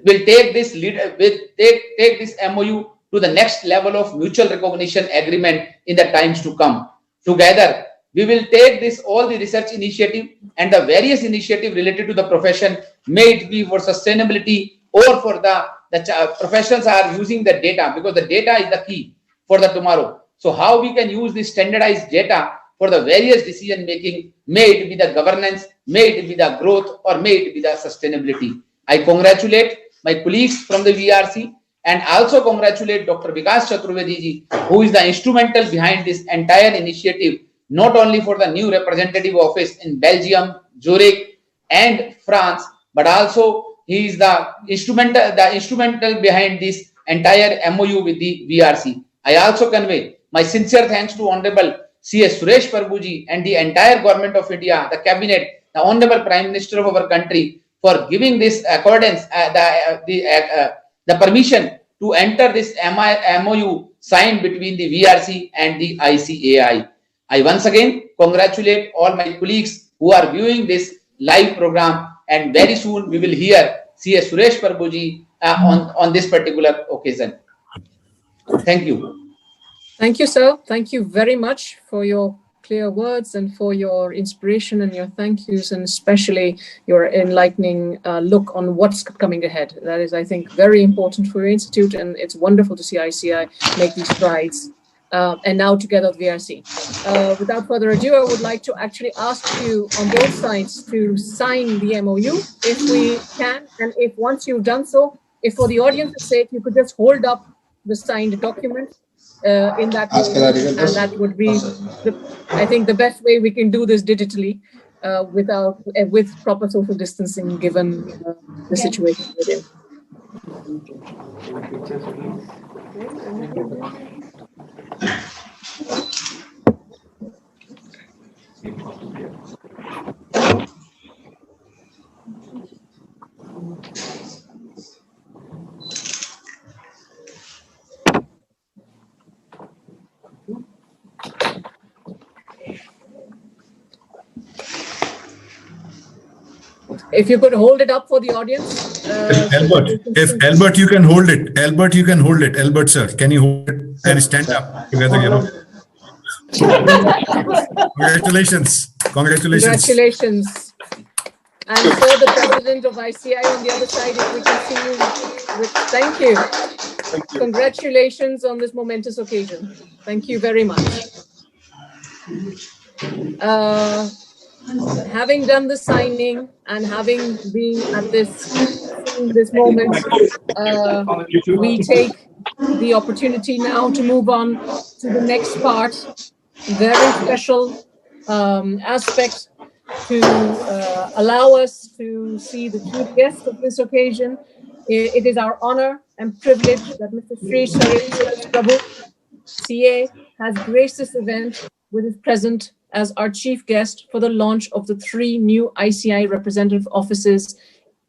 will take this take this MOU to the next level of mutual recognition agreement in the times to come. Together, we will take all the research initiative and the various initiative related to the profession, may it be for sustainability or for the professionals are using the data, because the data is the key for the tomorrow. So how we can use this standardized data for the various decision making, may it be the governance, may it be the growth, or may it be the sustainability. I congratulate my colleagues from the VRC and also congratulate Dr. Vikas Chaturvedi ji, who is the instrumental behind this entire initiative, not only for the new representative office in Belgium, Zurich, and France, but also he is the instrumental behind this entire MOU with the VRC. I also convey my sincere thanks to Honorable C.S. Suresh Prabhu ji and the entire government of India, the cabinet, the Honorable Prime Minister of our country for giving this accordance, the permission to enter this MOU signed between the VRC and the ICAI. I once again congratulate all my colleagues who are viewing this live program, and very soon we will hear C.S. Suresh Prabhu ji on this particular occasion. Thank you. Thank you, sir. Thank you very much for your clear words and for your inspiration and your thank yous, and especially your enlightening look on what's coming ahead. That is, I think, very important for your institute, and it's wonderful to see ICAI make these strides. And now together with VRC. Without further ado, I would like to actually ask you on both sides to sign the MOU if we can, and if once you've done so, if for the audience's sake, you could just hold up the signed document in that moment, and that would be, I think, the best way we can do this digitally with proper social distancing given the situation we're in. If you could hold it up for the audience. If Albert, you can hold it. Albert, you can hold it. Albert, sir, can you hold it and stand up together, Congratulations. Congratulations. And for the president of ICAI on the other side, if we can see you. Thank you. Thank you. Congratulations on this momentous occasion. Thank you very much. Having done the signing and having been at this moment, we take the opportunity now to move on to the next part, very special aspect to allow us to see the chief guest of this occasion. It is our honor and privilege that Mr. Sri Suresh Prabhu, CA, has graced this event with his presence as our chief guest for the launch of the 3 new ICAI representative offices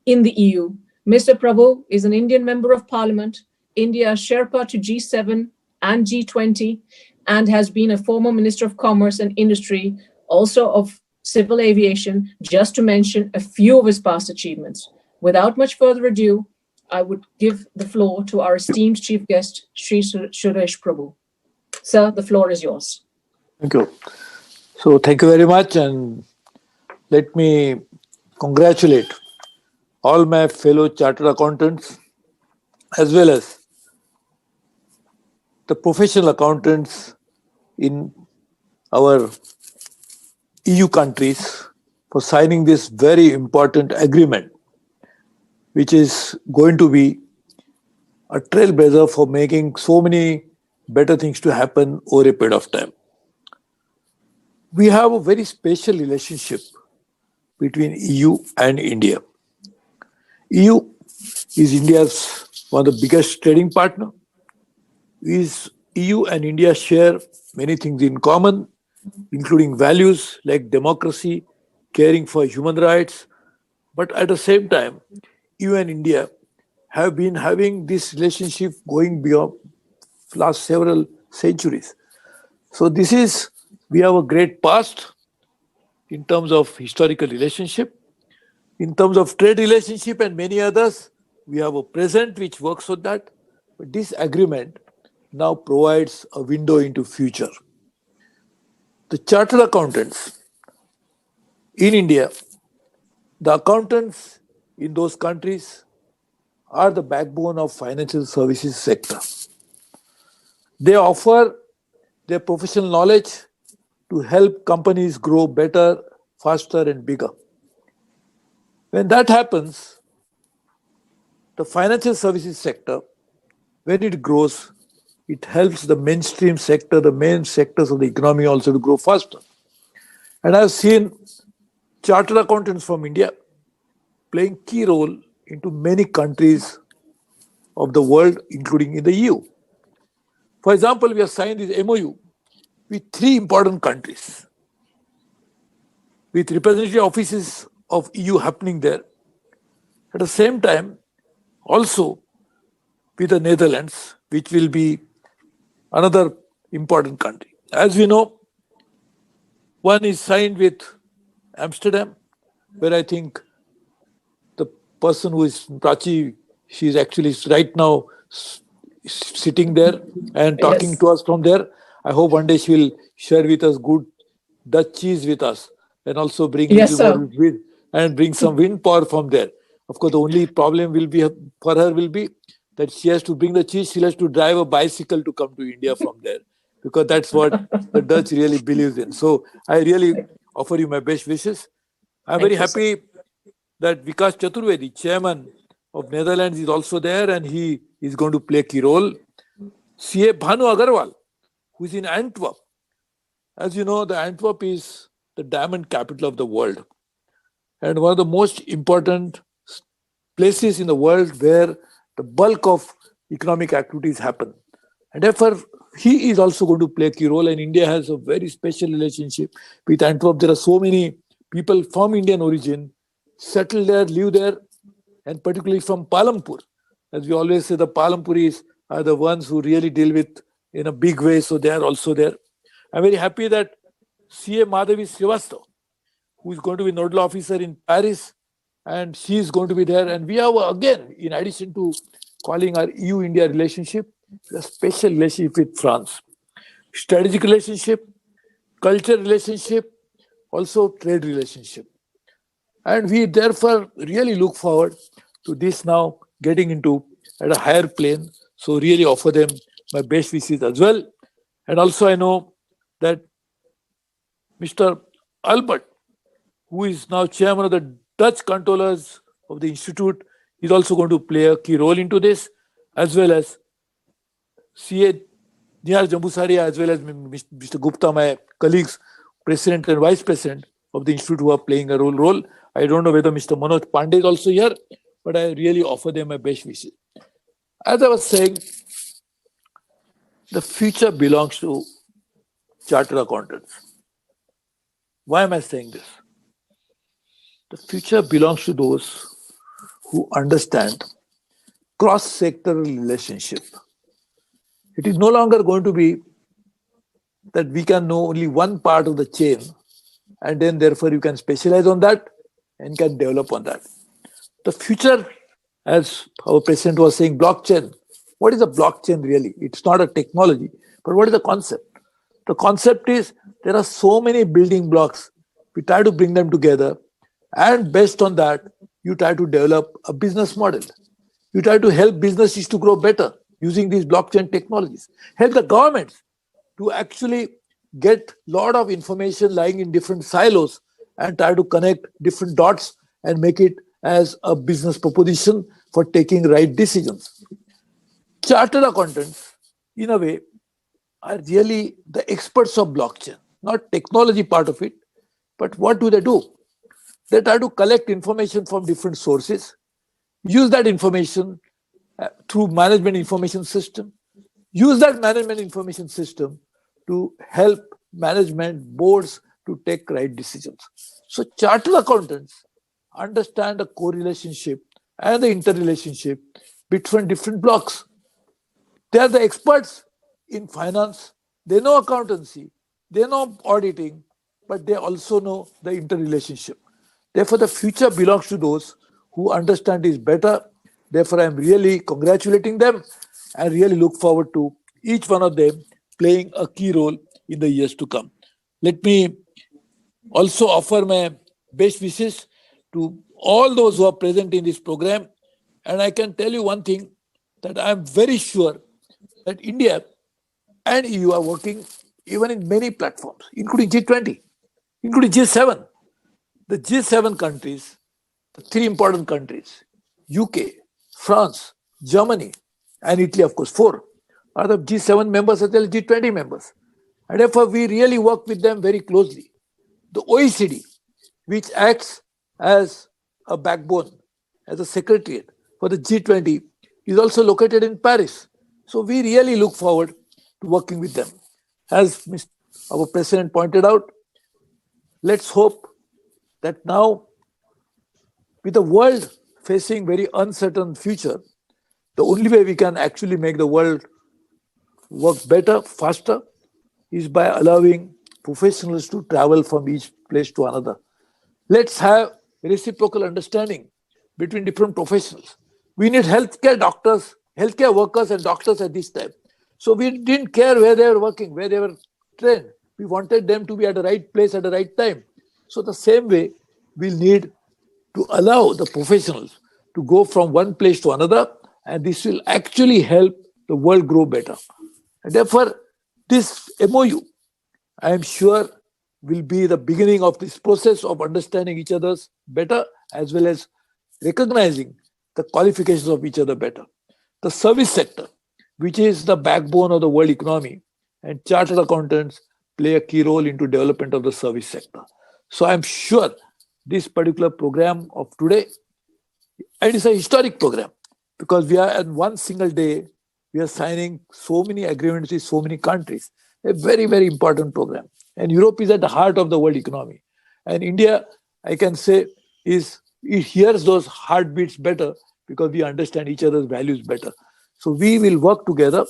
in the EU. Mr. Prabhu is an Indian Member of Parliament, India Sherpa to G7 and G20, and has been a former Minister of Commerce and Industry, also of Civil Aviation, just to mention a few of his past achievements. Without much further ado, I would give the floor to our esteemed chief guest, Sri Suresh Prabhu. Sir, the floor is yours. Thank you. So thank you very much, and let me congratulate all my fellow chartered accountants as well as the professional accountants in our EU countries for signing this very important agreement, which is going to be a trailblazer for making so many better things to happen over a period of time. We have a very special relationship between EU and India. EU is India's one of the biggest trading partner. EU and India share many things in common, including values like democracy, caring for human rights. But at the same time, EU and India have been having this relationship going beyond last several centuries. So we have a great past in terms of historical relationship. In terms of trade relationship and many others, we have a present which works on that. But this agreement now provides a window into future. The chartered accountants in India, the accountants in those countries are the backbone of financial services sector. They offer their professional knowledge to help companies grow better, faster, and bigger. When that happens, the financial services sector, when it grows, it helps the mainstream sector, the main sectors of the economy also to grow faster. And I've seen chartered accountants from India playing key role into many countries of the world, including in the EU. For example, we have signed this MOU with 3 important countries, with representative offices of EU happening there. At the same time, also with the Netherlands, which will be another important country. As we know, one is signed with Amsterdam, where I think the person who is Prachi, she is actually right now sitting there and talking to us from there. I hope one day she will share with us good Dutch cheese with us and also bring more wind and bring some wind power from there. Of course, the only problem will be for her will be that she has to bring the cheese. She has to drive a bicycle to come to India from there, because that's what the Dutch really believes in. So I really offer you my best wishes. I'm very happy that Vikas Chaturvedi, chairman of Netherlands is also there, and he is going to play a key role. CA Bhanu Agarwal, who is in Antwerp. As you know, the Antwerp is the diamond capital of the world, and one of the most important places in the world where the bulk of economic activities happen. And therefore, he is also going to play a key role, and India has a very special relationship with Antwerp. There are so many people from Indian origin settled there, live there, and particularly from Palampur. As we always say, the Palampuris are the ones who really deal with in a big way, so they are also there. I'm very happy that CA Madhavi Srivastav, who is going to be nodal officer in Paris, and she is going to be there. And we have, again, in addition to calling our EU-India relationship, a special relationship with France. Strategic relationship, culture relationship, also trade relationship. And we therefore really look forward to this now getting into at a higher plane. So really offer them my best wishes as well. And also I know that Mr. Albert, who is now chairman of the Dutch controllers of the institute, is also going to play a key role into this, as well as CA Nihar Jambusaria, as well as Mr. Gupta, my colleagues, president and vice president of the institute, who are playing a role. I don't know whether Mr. Manoj Pandey is also here, but I really offer them my best wishes. As I was saying, the future belongs to chartered accountants. Why am I saying this? The future belongs to those who understand cross-sectoral relationship. It is no longer going to be that we can know only one part of the chain, and then therefore you can specialize on that and can develop on that. The future, as our president was saying, blockchain. What is a blockchain really? It's not a technology, but what is the concept? The concept is there are so many building blocks. We try to bring them together, and based on that, you try to develop a business model. You try to help businesses to grow better using these blockchain technologies. Help the governments to actually get a lot of information lying in different silos and try to connect different dots and make it as a business proposition for taking right decisions. Chartered accountants, in a way, are really the experts of blockchain, not technology part of it, but what do? They try to collect information from different sources, use that information through management information system, use that management information system to help management boards to take right decisions. So chartered accountants understand the correlationship and the interrelationship between different blocks. They are the experts in finance, they know accountancy, they know auditing, but they also know the interrelationship. Therefore, the future belongs to those who understand this better. Therefore, I am really congratulating them and really look forward to each one of them playing a key role in the years to come. Let me also offer my best wishes to all those who are present in this program. And I can tell you one thing, that I am very sure that India and EU are working even in many platforms, including G20, including G7. The G7 countries, the three important countries, UK, France, Germany, and Italy, of course, 4, are the G7 members as well as G20 members. And therefore, we really work with them very closely. The OECD, which acts as a backbone, as a secretariat for the G20, is also located in Paris. So we really look forward to working with them. As our president pointed out, let's hope that now, with the world facing very uncertain future, the only way we can actually make the world work better, faster, is by allowing professionals to travel from each place to another. Let's have reciprocal understanding between different professionals. We need healthcare doctors, healthcare workers and doctors at this time. So we didn't care where they were working, where they were trained. We wanted them to be at the right place at the right time. So the same way, we'll need to allow the professionals to go from one place to another, and this will actually help the world grow better. And therefore, this MOU, I am sure, will be the beginning of this process of understanding each other's better, as well as recognizing the qualifications of each other better. The service sector, which is the backbone of the world economy, and chartered accountants play a key role into development of the service sector. So I'm sure this particular program of today, and it's a historic program because we are on one single day, we are signing so many agreements with so many countries. A very, very important program. And Europe is at the heart of the world economy. And India, I can say, it hears those heartbeats better because we understand each other's values better. So we will work together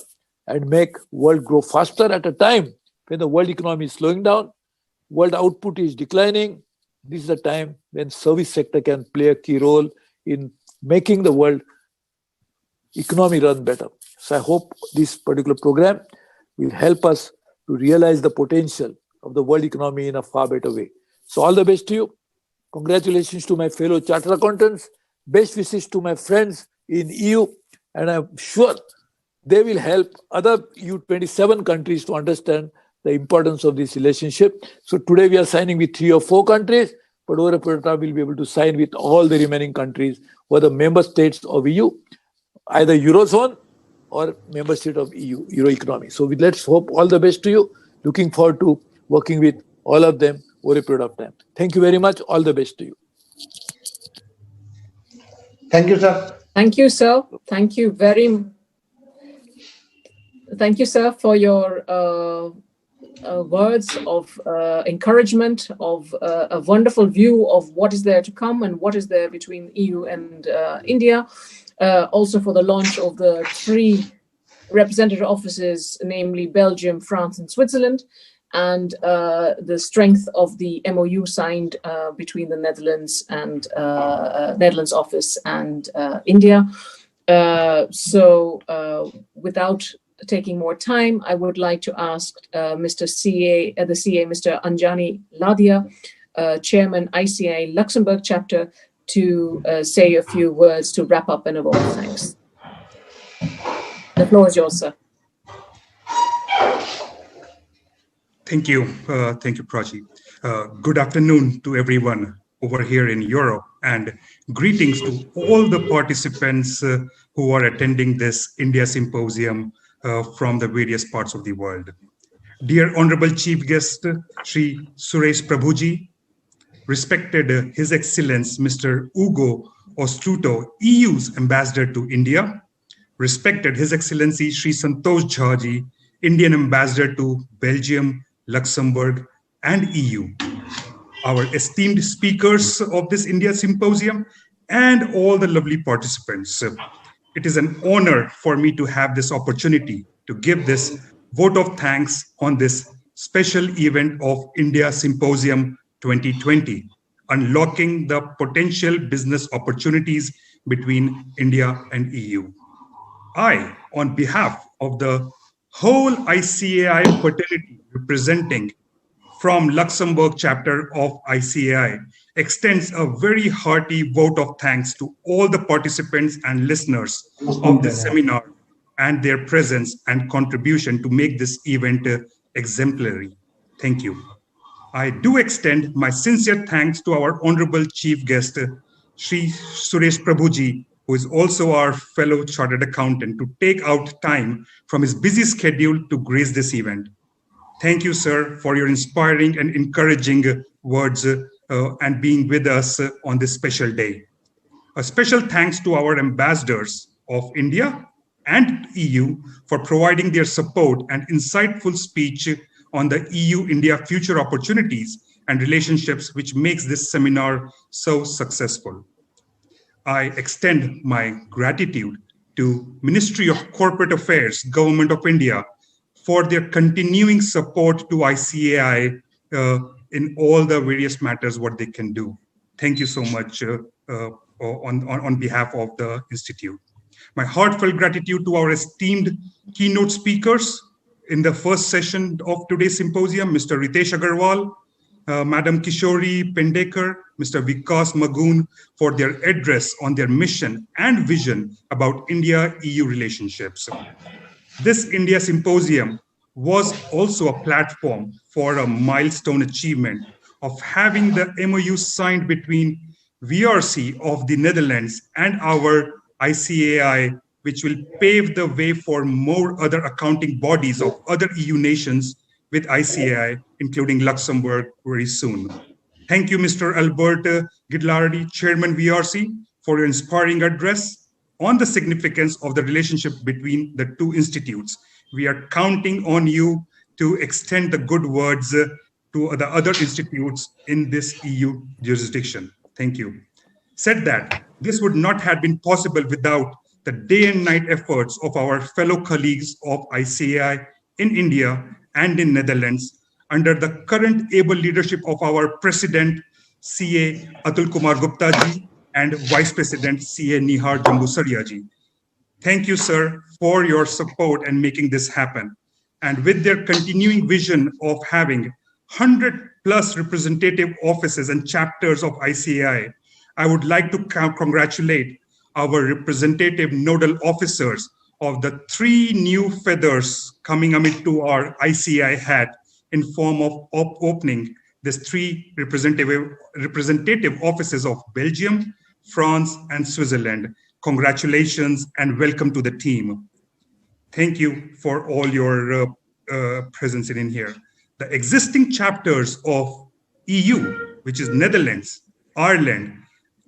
and make world grow faster at a time when the world economy is slowing down, world output is declining. This is a time when service sector can play a key role in making the world economy run better. So I hope this particular program will help us to realize the potential of the world economy in a far better way. So all the best to you. Congratulations to my fellow chartered accountants. Best wishes to my friends in EU. And I'm sure they will help other EU27 countries to understand the importance of this relationship. So today we are signing with 3 or 4 countries, but over a period of time we'll be able to sign with all the remaining countries who are the member states of EU, either Eurozone or member state of EU, Euro economy. So let's hope all the best to you. Looking forward to working with all of them over a period of time. Thank you very much. All the best to you. Thank you, sir. Thank you, sir. Thank you Thank you, sir, for your words of encouragement, of a wonderful view of what is there to come and what is there between EU and India. Also for the launch of the 3 representative offices, namely Belgium, France, and Switzerland, and the strength of the MOU signed between the Netherlands and Netherlands office and India. Without taking more time, I would like to ask Mr. CA, Mr. Anjani Ladia, Chairman ICAI Luxembourg chapter, to say a few words to wrap up and a vote of thanks. The floor is yours, sir. Thank you. Thank you, Prachi. Good afternoon to everyone over here in Europe, and greetings to all the participants who are attending this India Symposium from the various parts of the world. Dear Honorable Chief Guest, Shri Suresh Prabhuji, respected His Excellence Mr. Ugo Ostruto, EU's Ambassador to India, respected His Excellency Shri Santosh Jhaji, Indian Ambassador to Belgium, Luxembourg, and EU, our esteemed speakers of this India Symposium, and all the lovely participants. It is an honor for me to have this opportunity to give this vote of thanks on this special event of India Symposium 2020, unlocking the potential business opportunities between India and EU. I, on behalf of the whole ICAI fraternity representing from Luxembourg chapter of ICAI, extends a very hearty vote of thanks to all the participants and listeners of this seminar and their presence and contribution to make this event exemplary. Thank you. I do extend my sincere thanks to our honorable chief guest, Shri Suresh Prabhuji, who is also our fellow chartered accountant, to take out time from his busy schedule to grace this event. Thank you, sir, for your inspiring and encouraging words and being with us on this special day. A special thanks to our ambassadors of India and EU for providing their support and insightful speech on the EU-India future opportunities and relationships, which makes this seminar so successful. I extend my gratitude to Ministry of Corporate Affairs, Government of India, for their continuing support to ICAI in all the various matters what they can do. Thank you so much on behalf of the Institute. My heartfelt gratitude to our esteemed keynote speakers in the first session of today's symposium, Mr. Ritesh Agarwal, Madam Kishori Pendekar, Mr. Vikas Magoon, for their address on their mission and vision about India-EU relationships. This India Symposium was also a platform for a milestone achievement of having the MOU signed between VRC of the Netherlands and our ICAI, which will pave the way for more other accounting bodies of other EU nations with ICAI, including Luxembourg, very soon. Thank you, Mr. Albert Gidlardi, Chairman VRC, for your inspiring address on the significance of the relationship between the two institutes. We are counting on you to extend the good words to the other institutes in this EU jurisdiction. Thank you. Said that, this would not have been possible without the day and night efforts of our fellow colleagues of ICAI in India and in Netherlands under the current able leadership of our President, CA Atul Kumar Gupta ji, and Vice President, CA Nihar Jambusaria ji. Thank you, sir, for your support and making this happen. And with their continuing vision of having 100+ representative offices and chapters of ICAI, I would like to congratulate our representative nodal officers of the 3 new feathers coming amid to our ICAI hat in form of opening these 3 representative offices of Belgium, France, and Switzerland. Congratulations and welcome to the team. Thank you for all your presence in here. The existing chapters of EU, which is Netherlands, Ireland,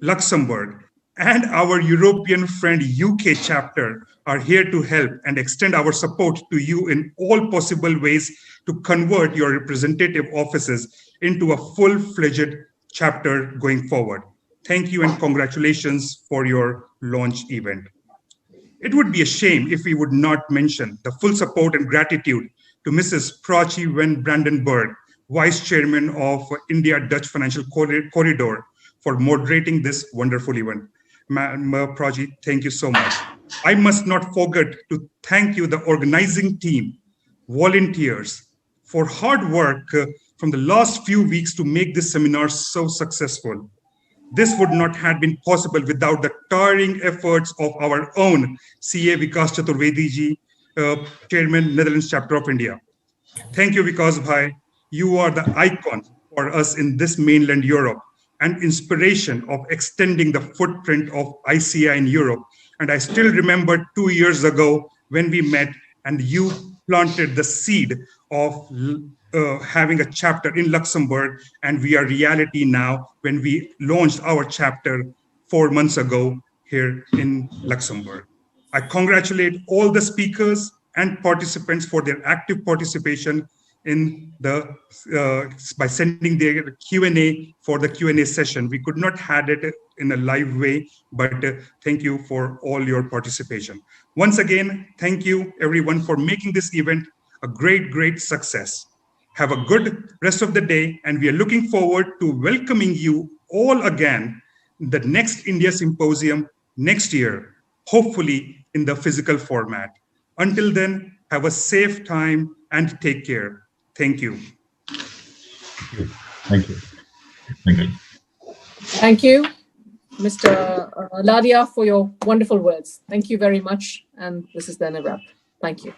Luxembourg, and our European friend UK chapter are here to help and extend our support to you in all possible ways to convert your representative offices into a full-fledged chapter going forward. Thank you and congratulations for your launch event. It would be a shame if we would not mention the full support and gratitude to Mrs. Prachi van Brandenburg, Vice Chairman of India-Dutch Financial Corridor, for moderating this wonderful event. Prachi, thank you so much. I must not forget to thank you, the organizing team, volunteers, for hard work from the last few weeks to make this seminar so successful. This would not have been possible without the tiring efforts of our own CA Vikas Chaturvedi ji, Chairman, Netherlands Chapter of India. Thank you, Vikas Bhai. You are the icon for us in this mainland Europe and inspiration of extending the footprint of ICAI in Europe. And I still remember 2 years ago when we met and you planted the seed of having a chapter in Luxembourg, and we are reality now when we launched our chapter 4 months ago here in Luxembourg. I congratulate all the speakers and participants for their active participation in the by sending their Q&A for the Q&A session. We could not have it in a live way, but thank you for all your participation. Once again, thank you everyone for making this event a great success. Have a good rest of the day, and we are looking forward to welcoming you all again in the next India Symposium next year, hopefully in the physical format. Until then, have a safe time and take care. Thank you. Thank you. Thank you. Thank you, Mr. Ladia, for your wonderful words. Thank you very much. And this is then a wrap. Thank you.